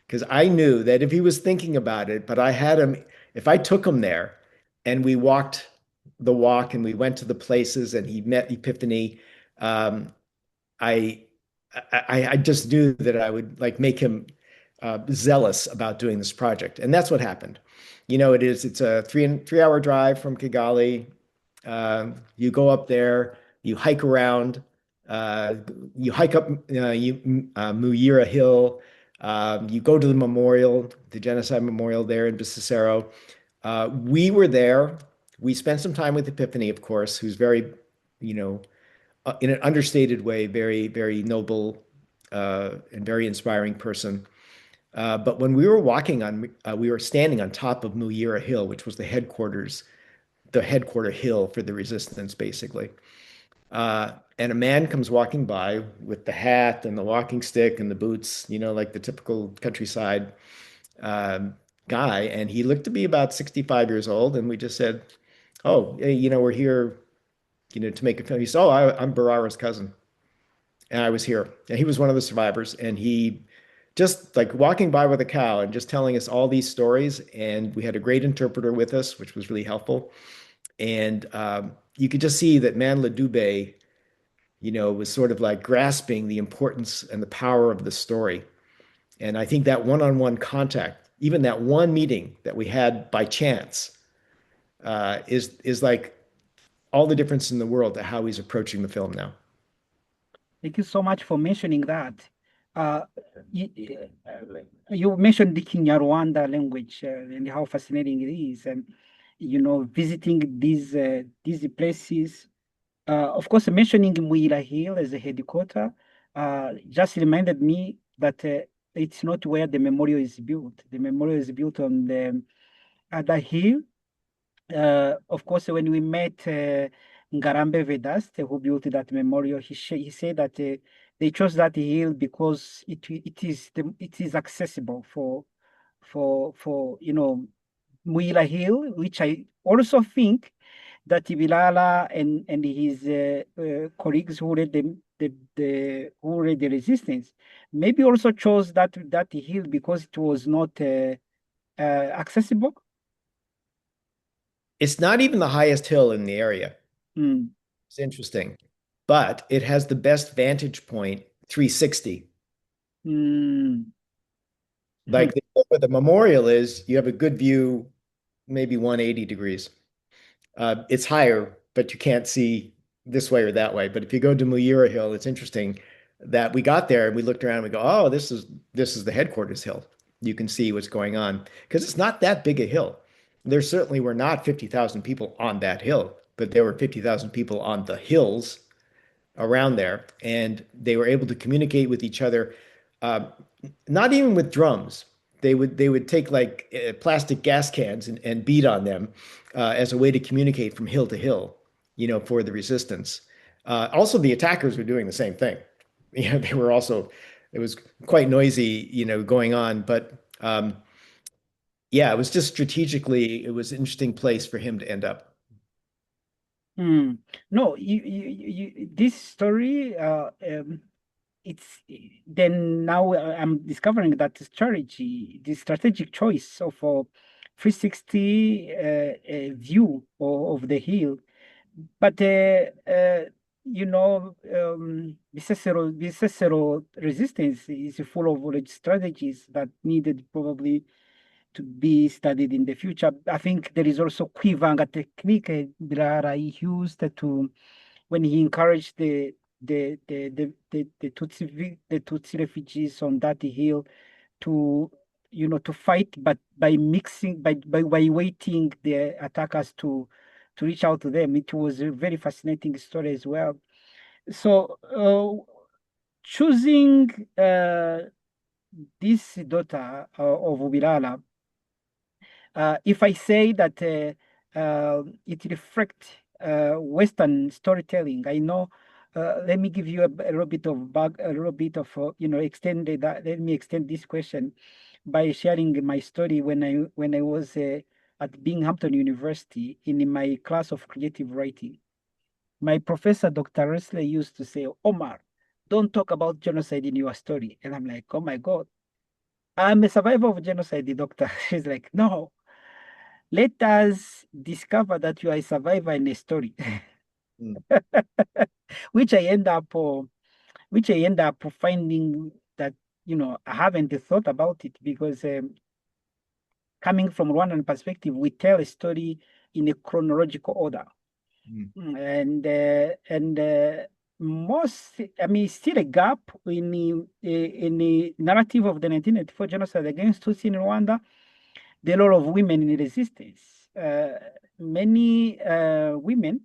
Because I knew that if he was thinking about it, but I had him, if I took him there and we walked the walk and we went to the places and he met Epiphany, um, I, I just knew that I would like make him zealous about doing this project, and that's what happened. It's a 3 hour drive from Kigali. You go up there, you hike around, uh, you hike up Muyira Hill. You go to the memorial, the genocide memorial there in Bisesero. We were there. We spent some time with Epiphany, of course, who's very, you know, in an understated way, very, very noble and very inspiring person. But when we were we were standing on top of Muyira Hill, which was the headquarter hill for the resistance, basically. And a man comes walking by with the hat and the walking stick and the boots, like the typical countryside um, guy. And he looked to be about 65 years old. And we just said, oh, hey, we're here, to make a film. He said, oh, I'm Barara's cousin. And I was here. And he was one of the survivors. And he just like walking by with a cow and just telling us all these stories. And we had a great interpreter with us, which was really helpful. And you could just see that Manla Dube, was sort of like grasping the importance and the power of the story. And I think that one-on-one contact, even that one meeting that we had by chance, is like all the difference in the world to how he's approaching the film now. Thank you so much for mentioning that. Uh, you, you mentioned the Kinyarwanda language and how fascinating it is, and visiting these places. Of course, mentioning Muila Hill as a headquarter just reminded me that it's not where the memorial is built. The memorial is built on the other hill. Of course, when we met Ngarambe Vedas, who built that memorial, he said that they chose that hill because it is accessible for Muila Hill, which I also think that Ibilala and his colleagues who led the resistance maybe also chose that hill because it was not accessible. It's not even the highest hill in the area. Mm, It's interesting, but it has the best vantage point, 360. mm, Like where the memorial is, you have a good view, maybe 180 degrees. It's higher, but you can't see this way or that way. But if you go to Muyira Hill, it's interesting that we got there and we looked around and we go, oh, this is the headquarters hill. You can see what's going on because it's not that big a hill. There certainly were not 50,000 people on that hill, but there were 50,000 people on the hills around there, and they were able to communicate with each other, uh, not even with drums. They would take like plastic gas cans and beat on them as a way to communicate from hill to hill, for the resistance. Also, the attackers were doing the same thing. They were also, it was quite noisy, going on, but yeah, it was just strategically, it was an interesting place for him to end up. Hmm. No, this story, it's then now I'm discovering that strategy, the strategic choice of a 360 view of the hill. But Bisesero resistance is full of strategies that needed probably to be studied in the future. I think there is also Kwivanga technique Birara used to when he encouraged the Tutsi refugees on that hill to to fight, but by mixing by waiting the attackers to reach out to them. It was a very fascinating story as well. So choosing this daughter of Ubirala, if I say that it reflects Western storytelling, I know. Let me give you a little bit of a little bit of extended. Let me extend this question by sharing my story when I was at Binghamton University in my class of creative writing. My professor, Dr. Wesley, used to say, "Omar, don't talk about genocide in your story." And I'm like, "Oh my God, I'm a survivor of genocide, the doctor." She's like, "No, let us discover that you are a survivor in a story," Mm, which I end up, finding that I haven't thought about it because coming from Rwandan perspective, we tell a story in a chronological order. mm, And most, I mean, still a gap in the narrative of the 1984 genocide against Tutsi in Rwanda, the role of women in resistance. Many women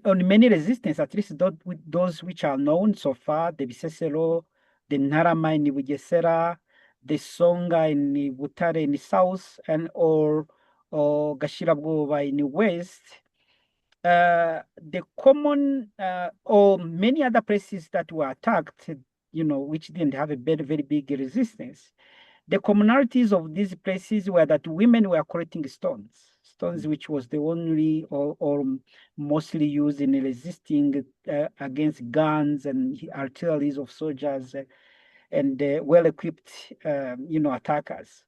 on many resistance, at least those which are known so far, the Bisesero, the Narama in Bugesera, the Songa in Butare in the south, or Gashirabuba in the west. The common or many other places that were attacked, which didn't have a very, very big resistance. The commonalities of these places were that women were collecting stones mm, which was the only or mostly used in resisting against guns and artilleries of soldiers and well-equipped, attackers.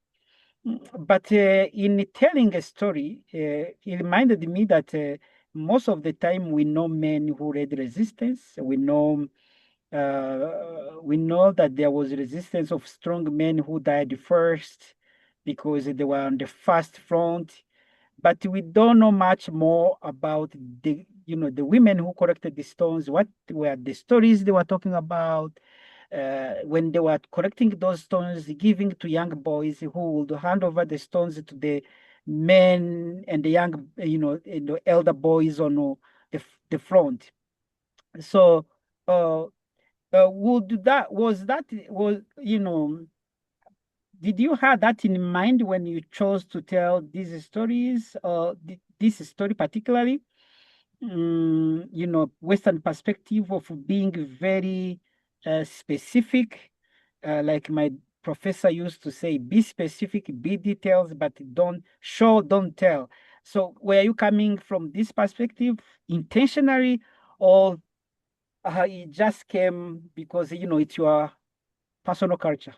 But in telling a story, it reminded me that most of the time we know men who led resistance. We know that there was resistance of strong men who died first because they were on the first front, but we don't know much more about the women who collected the stones. What were the stories they were talking about when they were collecting those stones, giving to young boys who would hand over the stones to the men and the young, the elder boys on the front. So, would that was did you have that in mind when you chose to tell these stories, this story particularly? Western perspective of being very specific, like my professor used to say, be specific, be details, but don't show, don't tell. So, were you coming from this perspective intentionally, or it just came because it's your personal culture?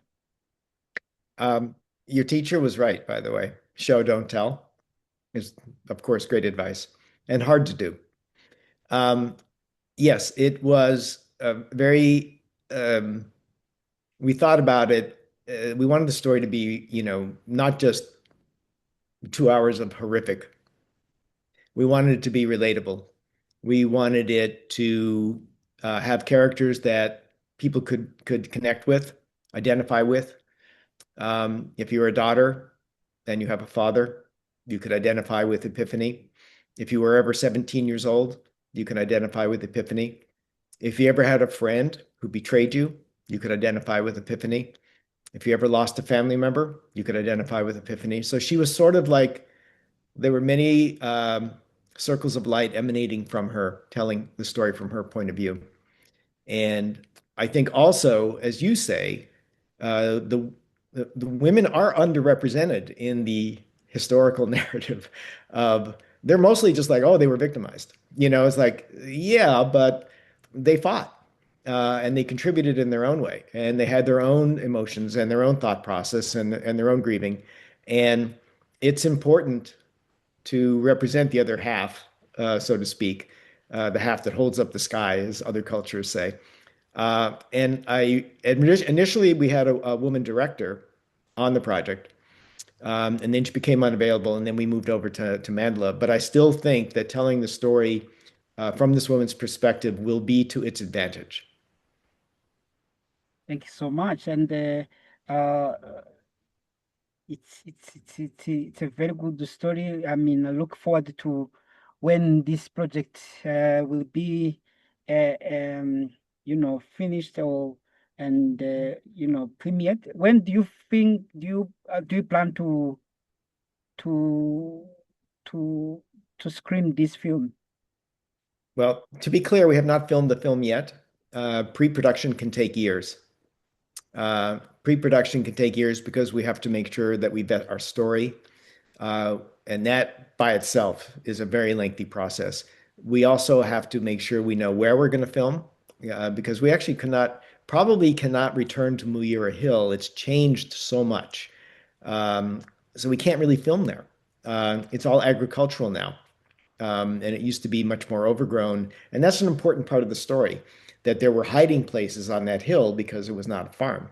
Um, your teacher was right, by the way. Show, don't tell is, of course, great advice and hard to do. Um, yes, it was very, we thought about it. We wanted the story to be, not just 2 hours of horrific. We wanted it to be relatable. We wanted it to have characters that people could connect with, identify with. If you're a daughter and you have a father, you could identify with Epiphany. If you were ever 17 years old, you can identify with Epiphany. If you ever had a friend who betrayed you, you could identify with Epiphany. If you ever lost a family member, you could identify with Epiphany. So she was sort of like there were many circles of light emanating from her, telling the story from her point of view. And I think also, as you say, the women are underrepresented in the historical narrative of they're mostly just like, oh, they were victimized. It's like, yeah, but they fought and they contributed in their own way and they had their own emotions and their own thought process and their own grieving. And it's important to represent the other half, so to speak, the half that holds up the sky, as other cultures say. And initially we had a woman director on the project, and then she became unavailable, and then we moved over to Mandela. But I still think that telling the story from this woman's perspective will be to its advantage. Thank you so much. And uh, it's a very good story. I mean, I look forward to when this project will be, uh, um, finished or and premiered. When do you think do you plan to to to screen this film? Well, to be clear, we have not filmed the film yet. Pre-production can take years. Pre-production can take years because we have to make sure that we vet our story. And that by itself is a very lengthy process. We also have to make sure we know where we're going to film because we actually probably cannot return to Muyira Hill. It's changed so much. Um, so we can't really film there. It's all agricultural now. And it used to be much more overgrown. And that's an important part of the story, that there were hiding places on that hill because it was not a farm.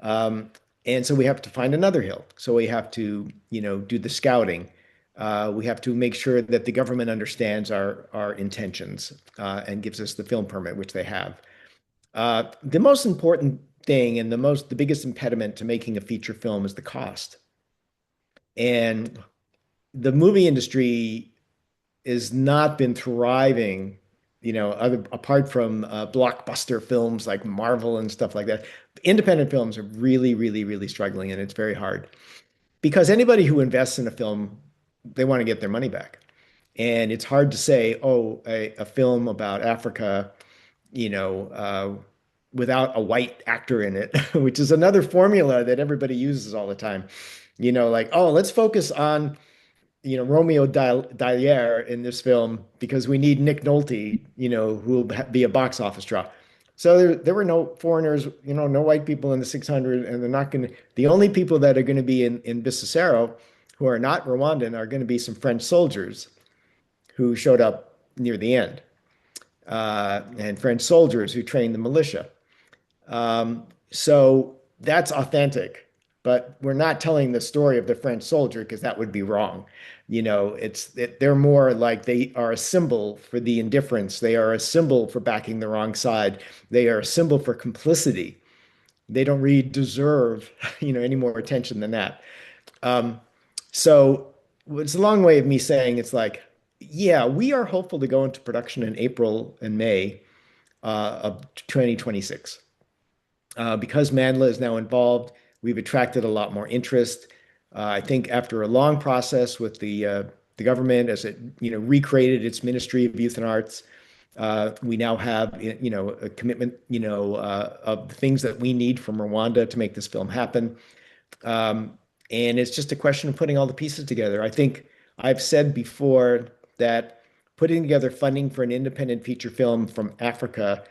Um, and so we have to find another hill. So we have to, do the scouting. We have to make sure that the government understands our intentions and gives us the film permit, which they have. The most important thing and the biggest impediment to making a feature film is the cost. And the movie industry has not been thriving, apart from blockbuster films like Marvel and stuff like that. Independent films are really, really, really struggling, and it's very hard because anybody who invests in a film, they want to get their money back. And it's hard to say, oh, a film about Africa, you know, uh, without a white actor in it, which is another formula that everybody uses all the time. Like, oh, let's focus on Romeo Dallaire in this film because we need Nick Nolte, who will be a box office draw. So there were no foreigners, no white people in the 600, and they're not going to. The only people that are going to be in Bisesero, who are not Rwandan, are going to be some French soldiers who showed up near the end, and French soldiers who trained the militia. So that's authentic, but we're not telling the story of the French soldier because that would be wrong. They're more like they are a symbol for the indifference. They are a symbol for backing the wrong side. They are a symbol for complicity. They don't really deserve, any more attention than that. So it's a long way of me saying it's like, yeah, we are hopeful to go into production in April and May of 2026. Because Mandela is now involved, we've attracted a lot more interest. I think after a long process with the government as it recreated its Ministry of Youth and Arts, we now have a commitment of the things that we need from Rwanda to make this film happen. And it's just a question of putting all the pieces together. I think I've said before that putting together funding for an independent feature film from Africa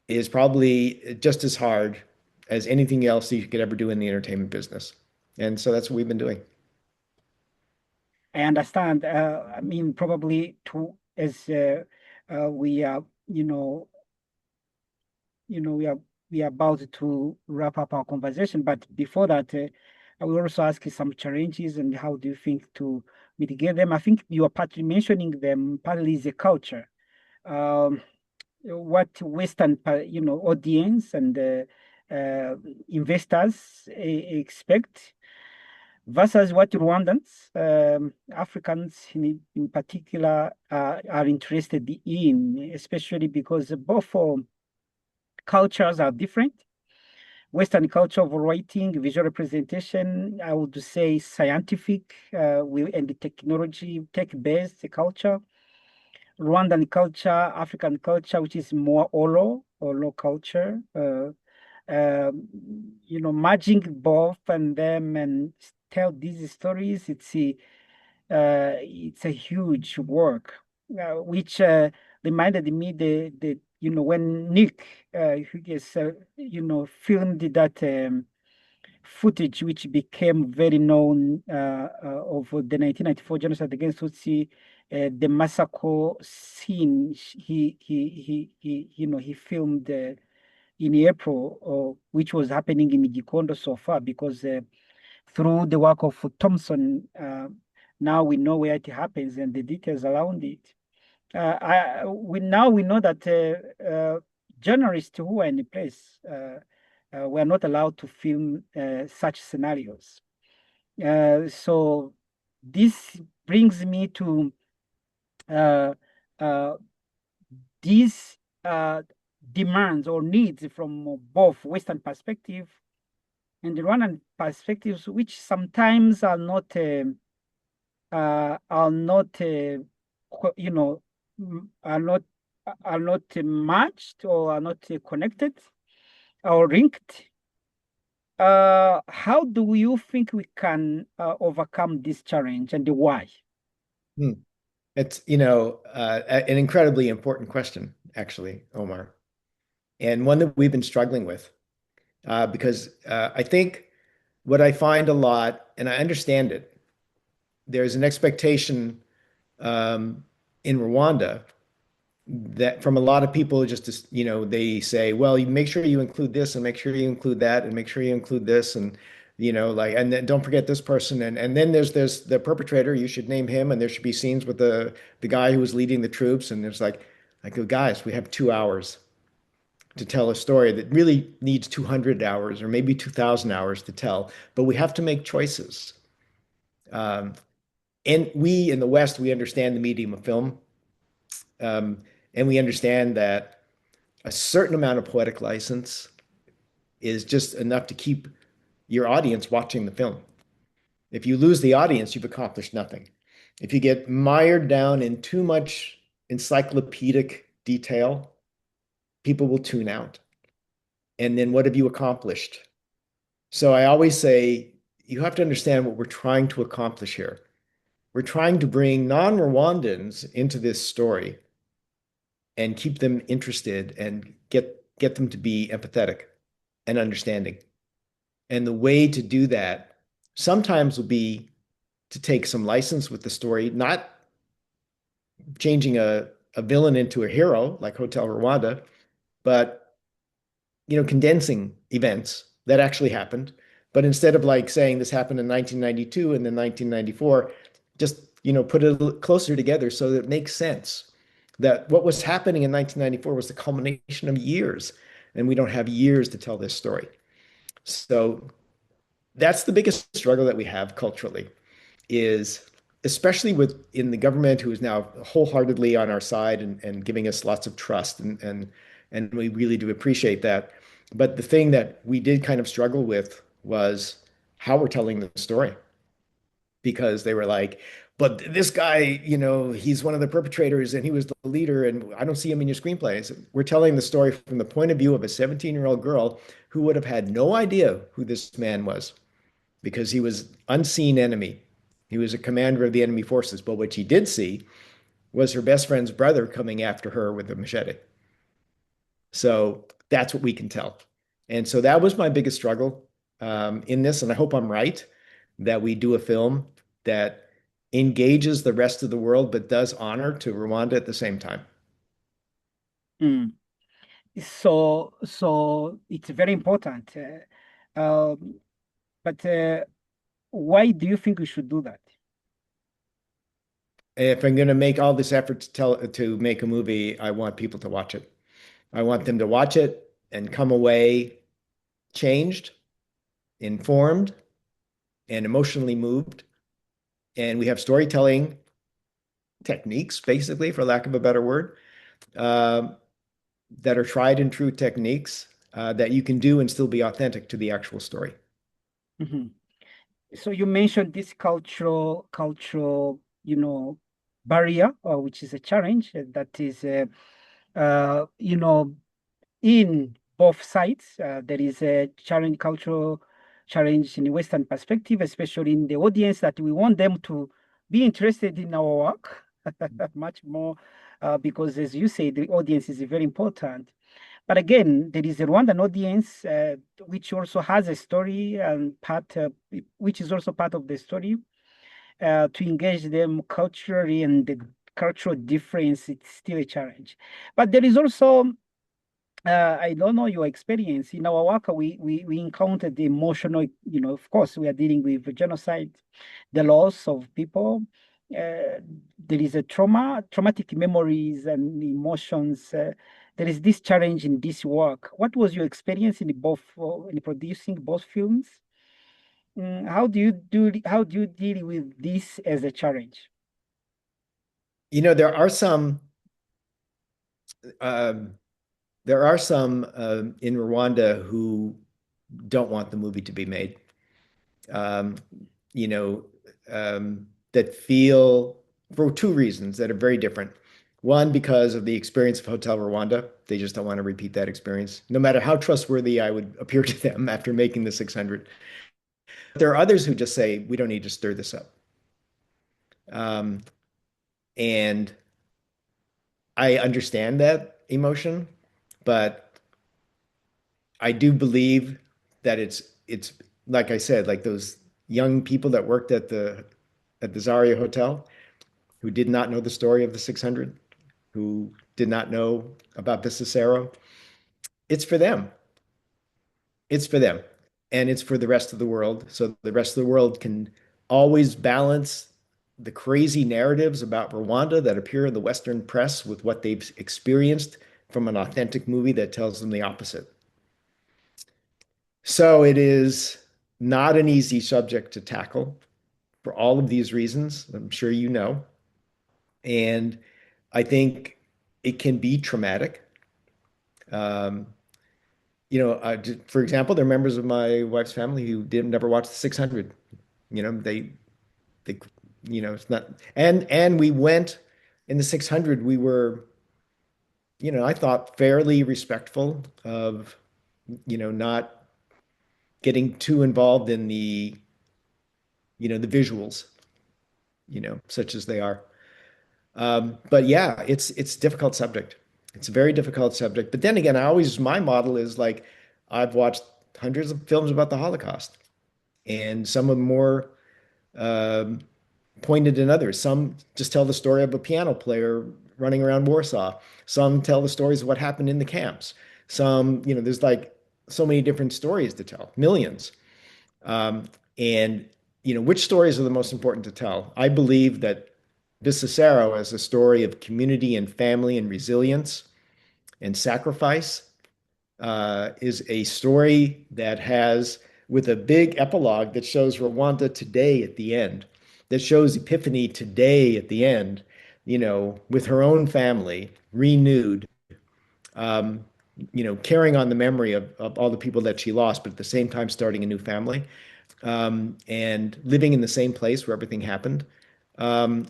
is probably just as hard as anything else you could ever do in the entertainment business. And so that's what we've been doing. I understand. I mean, probably to as we are, we are about to wrap up our conversation. But before that, I will also ask you some challenges and how do you think to mitigate them? I think you are partly mentioning them. Partly is the culture. Um, what Western, audience and investors expect. versus what Rwandans, Africans in particular, are interested in, especially because both cultures are different. Western culture of writing, visual representation, I would say scientific and the technology, tech-based culture. Rwandan culture, African culture, which is more oral culture. Merging both and them and tell these stories, it's a huge work, which reminded me the when Nick Hughes filmed that footage which became very known of the 1994 genocide against Tutsi, the massacre scene. He filmed in April, which was happening in Gikondo so far, because through the work of Thompson, now we know where it happens and the details around it. We know that journalists who are in the place were not allowed to film such scenarios. So this brings me to uh, uh, these demands or needs from both Western perspective and the Rwandan perspectives, which sometimes are not you know are not matched or are not connected or linked. How do you think we can overcome this challenge and why? Hmm. It's, an incredibly important question, actually, Omar, and one that we've been struggling with because I think what I find a lot, and I understand it, there's an expectation in Rwanda that from a lot of people, just to, they say, well, you make sure you include this and make sure you include that and make sure you include this and like, and then don't forget this person, and then there's the perpetrator, you should name him, and there should be scenes with the guy who was leading the troops, and there's like I go, guys, we have 2 hours to tell a story that really needs 200 hours or maybe 2,000 hours to tell, but we have to make choices. Um, and we in the West, we understand the medium of film, um, and we understand that a certain amount of poetic license is just enough to keep your audience watching the film. If you lose the audience, you've accomplished nothing. If you get mired down in too much encyclopedic detail, people will tune out. And then what have you accomplished? So I always say you have to understand what we're trying to accomplish here. We're trying to bring non-Rwandans into this story and keep them interested and get them to be empathetic and understanding. And the way to do that sometimes will be to take some license with the story, not changing a villain into a hero like Hotel Rwanda, but condensing events that actually happened. But instead of like saying this happened in 1992 and then 1994, just put it closer together so that it makes sense. That what was happening in 1994 was the culmination of years, and we don't have years to tell this story. So that's the biggest struggle that we have culturally is especially with in the government who is now wholeheartedly on our side and giving us lots of trust and we really do appreciate that. But the thing that we did kind of struggle with was how we're telling the story because they were like, but this guy, he's one of the perpetrators and he was the leader and I don't see him in your screenplays. We're telling the story from the point of view of a 17-year-old girl who would have had no idea who this man was because he was unseen enemy. He was a commander of the enemy forces, but what she did see was her best friend's brother coming after her with a machete. So that's what we can tell. And so that was my biggest struggle in this. And I hope I'm right that we do a film that engages the rest of the world, but does honor to Rwanda at the same time. Mm. So it's very important. But why do you think we should do that? If I'm going to make all this effort to make a movie, I want people to watch it. I want them to watch it and come away changed, informed, and emotionally moved. And we have storytelling techniques, basically, for lack of a better word, uh, that are tried and true techniques that you can do and still be authentic to the actual story. Mhm. So you mentioned this cultural, barrier, which is a challenge that is, in both sides. There is a challenge, cultural challenge in the Western perspective, especially in the audience, that we want them to be interested in our work much more, because, as you say, the audience is very important. But again, there is a Rwandan audience, which also has a story and which is also part of the story, to engage them culturally, and the cultural difference, it's still a challenge. But there is also, I don't know your experience in our work. We encountered the emotional. Of course, we are dealing with genocide, the loss of people. There is a traumatic memories and emotions. There is this challenge in this work. What was your experience in producing both films? How do you deal with this as a challenge? You know, um, there are some in Rwanda who don't want the movie to be made. Um, you know, that feel for two reasons that are very different. One, because of the experience of Hotel Rwanda, they just don't want to repeat that experience, no matter how trustworthy I would appear to them after making the 600. There are others who just say, we don't need to stir this up. Um, and I understand that emotion, but I do believe that it's like I said, like those young people that worked at the Zaria Hotel who did not know the story of the 600, who did not know about Bisesero. It's for them. It's for them. And it's for the rest of the world. So the rest of the world can always balance the crazy narratives about Rwanda that appear in the Western press with what they've experienced from an authentic movie that tells them the opposite. So it is not an easy subject to tackle for all of these reasons. I'm sure you know. And I think it can be traumatic. Um, for example, there are members of my wife's family who didn't never watch the 600. You know, they, it's not, and we went in the 600. We were, I thought fairly respectful of, not getting too involved in the visuals, such as they are. But yeah, it's a difficult subject. It's a very difficult subject. But then again, my model is like I've watched hundreds of films about the Holocaust, and some are more um, pointed than others. Some just tell the story of a piano player running around Warsaw. Some tell the stories of what happened in the camps. Some, there's like so many different stories to tell, millions. Um, and which stories are the most important to tell? I believe that Bisesero is a story of community and family and resilience and sacrifice, is a story that has, with a big epilogue that shows Rwanda today at the end, that shows Epiphany today at the end, with her own family renewed, um, carrying on the memory of all the people that she lost, but at the same time starting a new family, and living in the same place where everything happened. Um,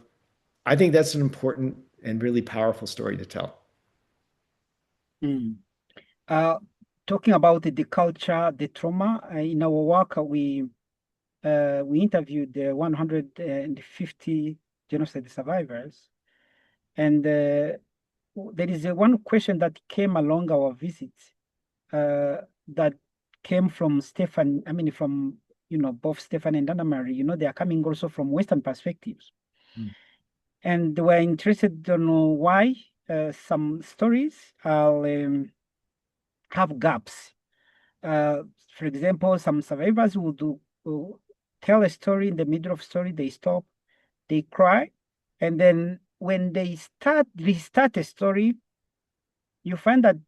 I think that's an important and really powerful story to tell. Mm. Uh, Talking about the culture, the trauma, in our work, we interviewed 150 genocide survivors, and there is one question that came along our visit, that came from Stefan. I mean, from both Stefan and Anna Marie. They are coming also from Western perspectives, Mm. and we're interested to know why some stories have gaps. Uh, for example, some survivors will tell a story. In the middle of story, they stop, they cry, and then when they restart a story, you find that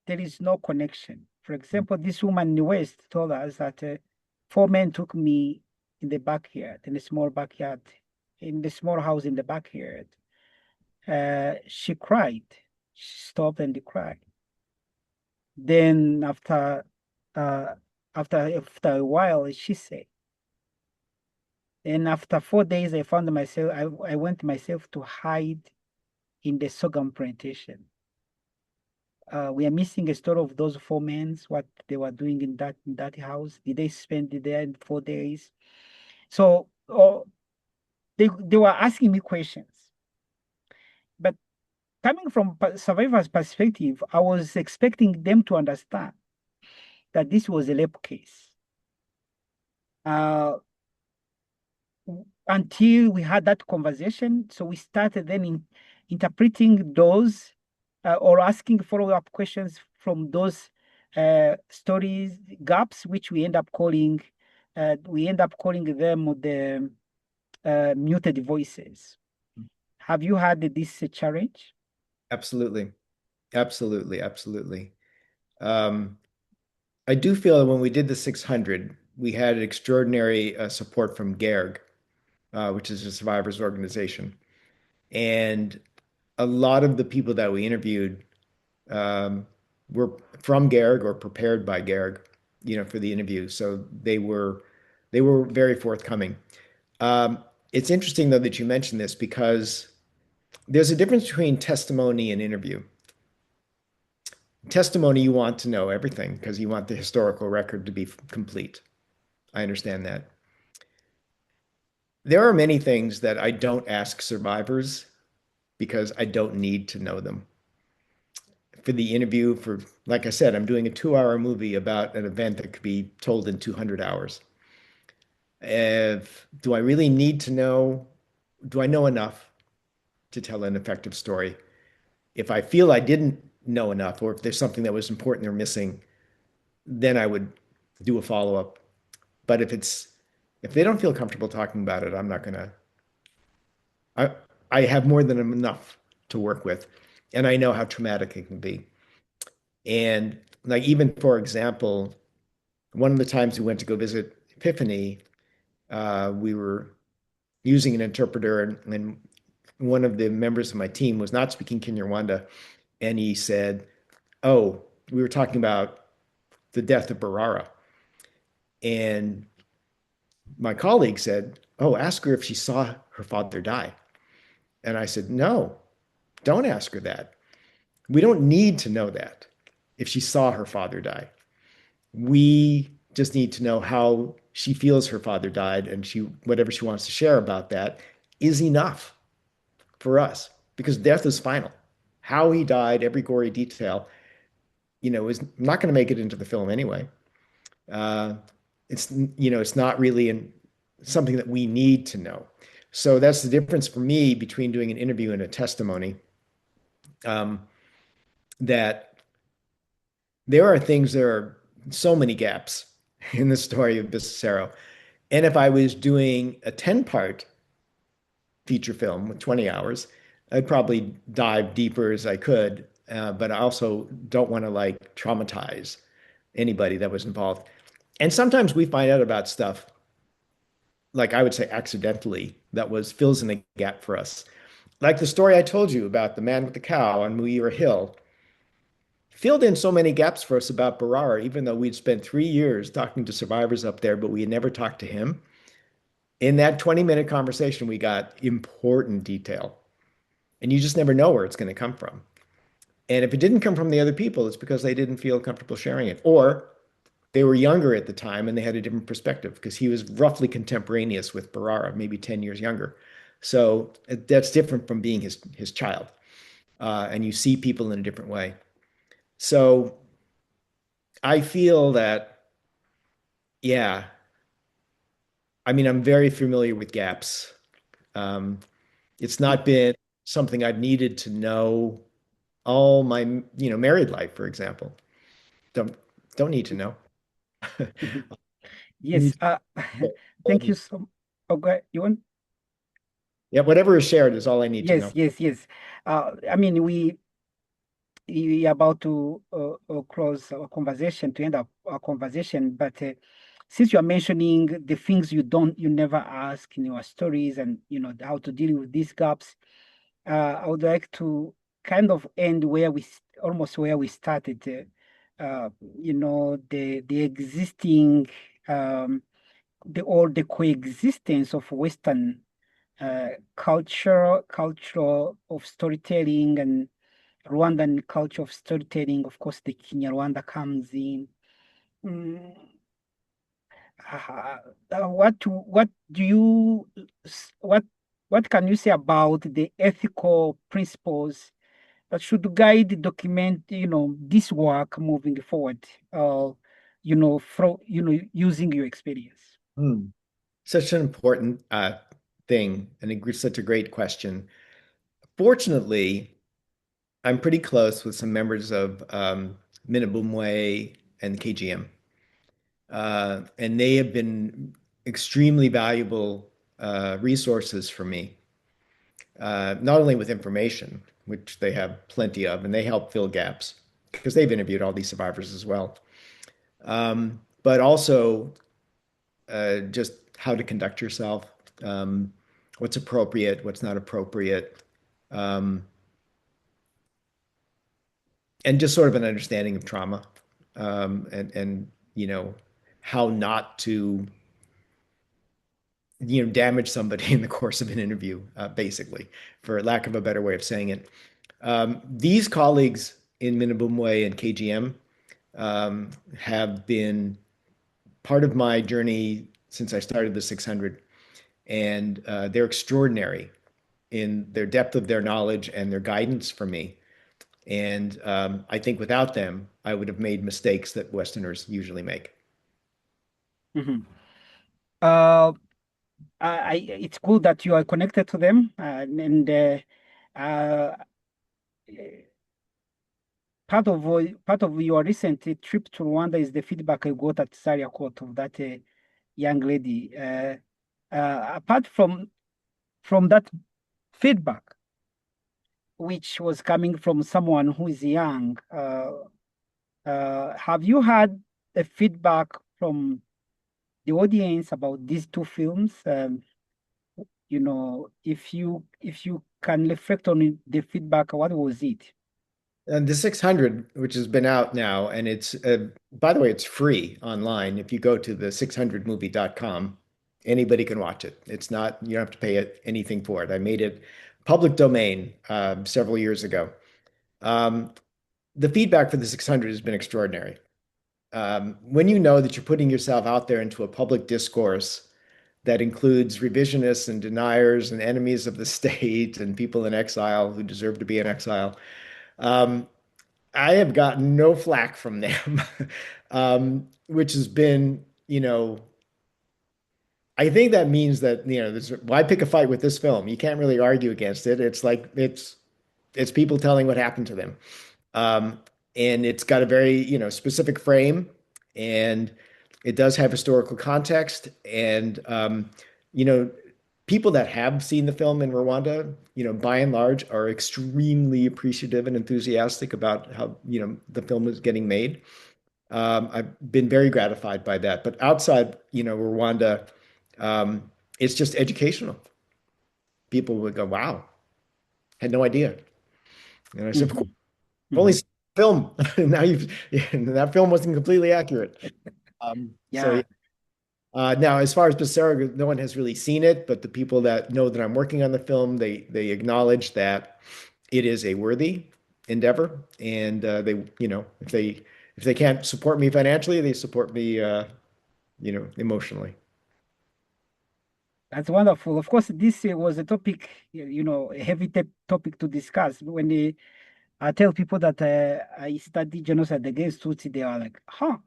there is no connection. For example, this woman in the West told us that 4 men took me in the backyard, in a small backyard, in the small house in the backyard. She cried. She stopped and cried. Then uh, after a while, she said, and after 4 days, I found myself, I went myself to hide in the sorghum plantation. We are missing a story of those four men, what they were doing in that house. Did they spend it there in 4 days? So they were asking me questions. But coming from survivor's perspective, I was expecting them to understand that this was a rape case. Until we had that conversation, so we started then interpreting those or asking follow-up questions from those stories gaps, which we end up calling them the muted voices. Have you had this challenge? Absolutely. Absolutely. Absolutely. I do feel that when we did the 600, we had extraordinary support from GERG, which is a survivors organization. And a lot of the people that we interviewed were from GERG or prepared by GERG, for the interview. So they were very forthcoming. It's interesting though that you mentioned this because there's a difference between testimony and interview. Testimony, you want to know everything because you want the historical record to be complete. I understand that. There are many things that I don't ask survivors because I don't need to know them. For the interview, like I said, I'm doing a 2-hour movie about an event that could be told in 200 hours. Do I really need to know? Do I know enough to tell an effective story? If I feel I didn't know enough, or if there's something that was important they're missing, then I would do a follow-up. But if they don't feel comfortable talking about it, I'm not gonna. I have more than enough to work with, and I know how traumatic it can be. And like even for example, one of the times we went to go visit Epiphany, we were using an interpreter, and one of the members of my team was not speaking Kinyarwanda, and he said, "Oh, we were talking about the death of Barara," and my colleague said, "Oh, ask her if she saw her father die." And I said, "No, don't ask her that. We don't need to know that if she saw her father die. We just need to know how she feels her father died, and whatever she wants to share about that is enough for us because death is final. How he died, every gory detail, is not going to make it into the film anyway. Uh, it's not really something that we need to know. So that's the difference for me between doing an interview and a testimony. That there are things, there are so many gaps in the story of Bisesero. And if I was doing a 10-part feature film with 20 hours, I'd probably dive deeper as I could. But I also don't want to like traumatize anybody that was involved. And sometimes we find out about stuff, like I would say accidentally, that fills in the gap for us. Like the story I told you about the man with the cow on Muir Hill filled in so many gaps for us about Barara, even though we'd spent 3 years talking to survivors up there, but we had never talked to him. In that 20-minute conversation, we got important detail. And you just never know where it's going to come from. And if it didn't come from the other people, it's because they didn't feel comfortable sharing it. Or they were younger at the time and they had a different perspective because he was roughly contemporaneous with Barara, maybe 10 years younger. So that's different from being his child. And you see people in a different way. So I feel that, yeah, I mean, I'm very familiar with gaps. Um, it's not been something I've needed to know all my, married life, for example. Don't don't need to know. Yes. Thank you so. Okay, you want? Yeah, whatever is shared is all I need to Yes, know. yes, yes. I mean, we are about to close our conversation, to end up our conversation, but since you are mentioning the things you never ask in your stories, and how to deal with these gaps, I would like to kind of end almost where we started. The existing the coexistence of Western culture of storytelling and Rwandan culture of storytelling. Of course, the Kinyarwanda comes in. Mm, what do you what can you say about the ethical principles that should guide document this work moving forward? From using your experience. Hmm. Such an important thing, and such a great question. Fortunately, I'm pretty close with some members of Minabumwe and KGM, and they have been extremely valuable resources for me, not only with information, which they have plenty of, and they help fill gaps because they've interviewed all these survivors as well, but also just how to conduct yourself, um, what's appropriate, what's not appropriate, um, and just sort of an understanding of trauma, and how not to damage somebody in the course of an interview, basically, for lack of a better way of saying it. These colleagues in Minabumwe and KGM have been part of my journey since I started the 600, and they're extraordinary in their depth of their knowledge and their guidance for me. And I think without them, I would have made mistakes that Westerners usually make. Mhm. Uh, it's good that you are connected to them, and uh, part of your recent trip to Rwanda is the feedback I got at Zaria Court of that young lady. Apart from that feedback, which was coming from someone who is young, have you had a feedback from the audience about these two films? If you can reflect on the feedback, what was it? And the 600, which has been out now, and it's, by the way, it's free online. If you go to the 600movie.com, anybody can watch it. It's not, you don't have to pay anything for it. I made it public domain several years ago. Um, the feedback for the 600 has been extraordinary. When you know that you're putting yourself out there into a public discourse that includes revisionists and deniers and enemies of the state and people in exile who deserve to be in exile, um, I have gotten no flack from them, which has been, I think that means that, why pick a fight with this film? You can't really argue against it. It's like it's people telling what happened to them. Um, and it's got a very, specific frame, and it does have historical context. And you know, people that have seen the film in Rwanda, by and large, are extremely appreciative and enthusiastic about how, the film is getting made. I've been very gratified by that. But outside, Rwanda, um, it's just educational. People would go, "Wow, had no idea." And I said, "Of course, Mhm, I've only mhm. seen the film. Now that film wasn't completely accurate." So yeah. Yeah, Now, as far as Bisesero, no one has really seen it, but the people that know that I'm working on the film, they acknowledge that it is a worthy endeavor, and if they can't support me financially, they support me, emotionally. that's wonderful. Of course, this was a topic, a heavy topic to discuss. When I tell people that I study genocide against Tutsi, they are like, huh,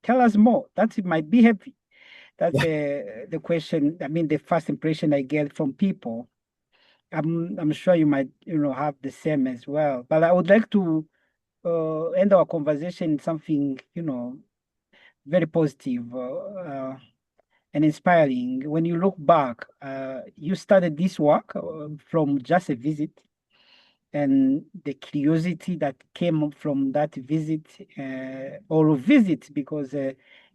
tell us more. That might be heavy. That's Yeah. the question. I mean, the first impression I get from people. I'm sure you might, have the same as well. But I would like to end our conversation in something, very positive and inspiring. When you look back, you started this work from just a visit. and the curiosity that came from that visit or visit, because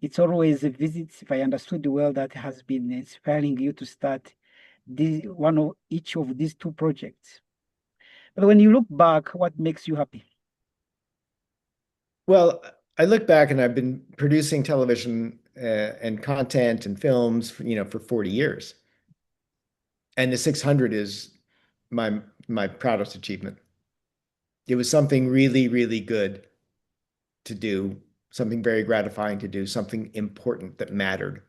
it's always a visit, if I understood well, that has been inspiring you to start one of each of these two projects. But when you look back, what makes you happy? Well, I look back and I've been producing television and content and films, for 40 years. And the 600 is my proudest achievement. It was something really, really good to do, something very gratifying to do, something important that mattered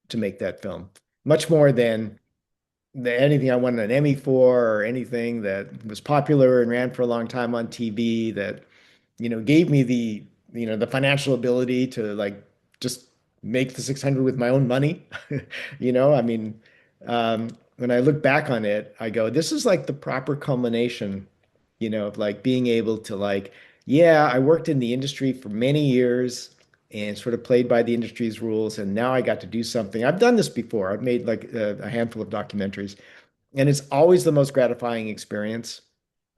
to make that film. Much more than anything I won an Emmy for or anything that was popular and ran for a long time on TV that, gave me the financial ability to like just make the 600 with my own money. I mean, when I look back on it, I go, this is like the proper culmination, of like being able to like, yeah, I worked in the industry for many years and sort of played by the industry's rules. And now I got to do something. I've done this before. I've made like a handful of documentaries, and it's always the most gratifying experience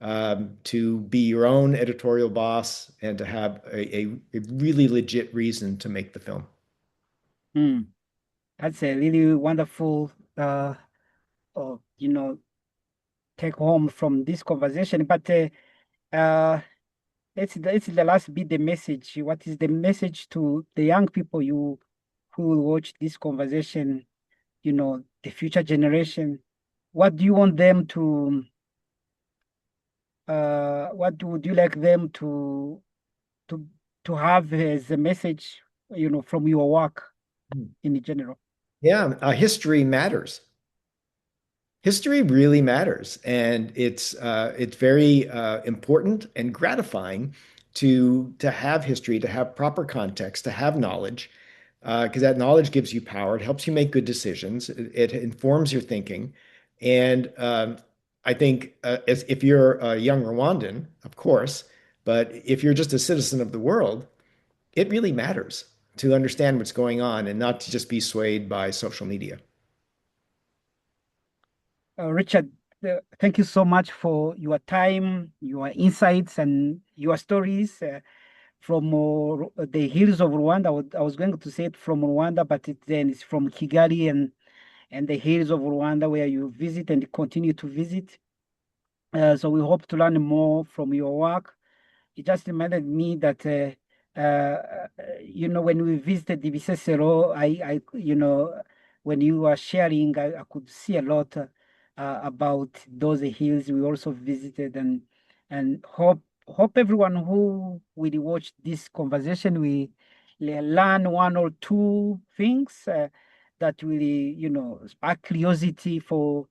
to be your own editorial boss and to have a really legit reason to make the film. Mm, that's a really wonderful, uh, you know, take home from this conversation. But it's the last bit, the message. What is the message to the young people who will watch this conversation, the future generation? What do you want them to, would you like them to, to have as a message, from your work in general? Yeah, history matters. History really matters, and it's very important and gratifying to have history, to have proper context, to have knowledge, because that knowledge gives you power. It helps you make good decisions. It informs your thinking, and I think if you're a young Rwandan, of course, but if you're just a citizen of the world, it really matters to understand what's going on and not to just be swayed by social media. Richard, thank you so much for your time, your insights, and your stories from the hills of Rwanda. I was going to say it from Rwanda, but then it's from Kigali and the hills of Rwanda where you visit and continue to visit. So we hope to learn more from your work. It just reminded me that when we visited the Bisesero, when you were sharing, I could see a lot about those hills we also visited, and hope everyone who will watch this conversation will learn one or two things that will spark curiosity for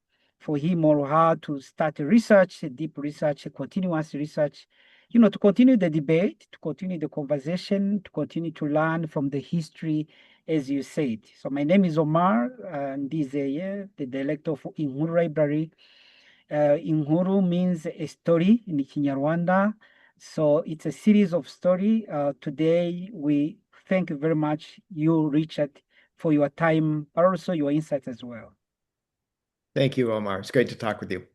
him or her to start a research, a deep research, a continuous research, to continue the debate, to continue the conversation, to continue to learn from the history, as you said. So my name is Omar, and this is the director of Inkuru Library. Inkuru means a story in Kinyarwanda. So it's a series of story. Today, we thank you very much, you, Richard, for your time, but also your insights as well. Thank you, Omar. It's great to talk with you.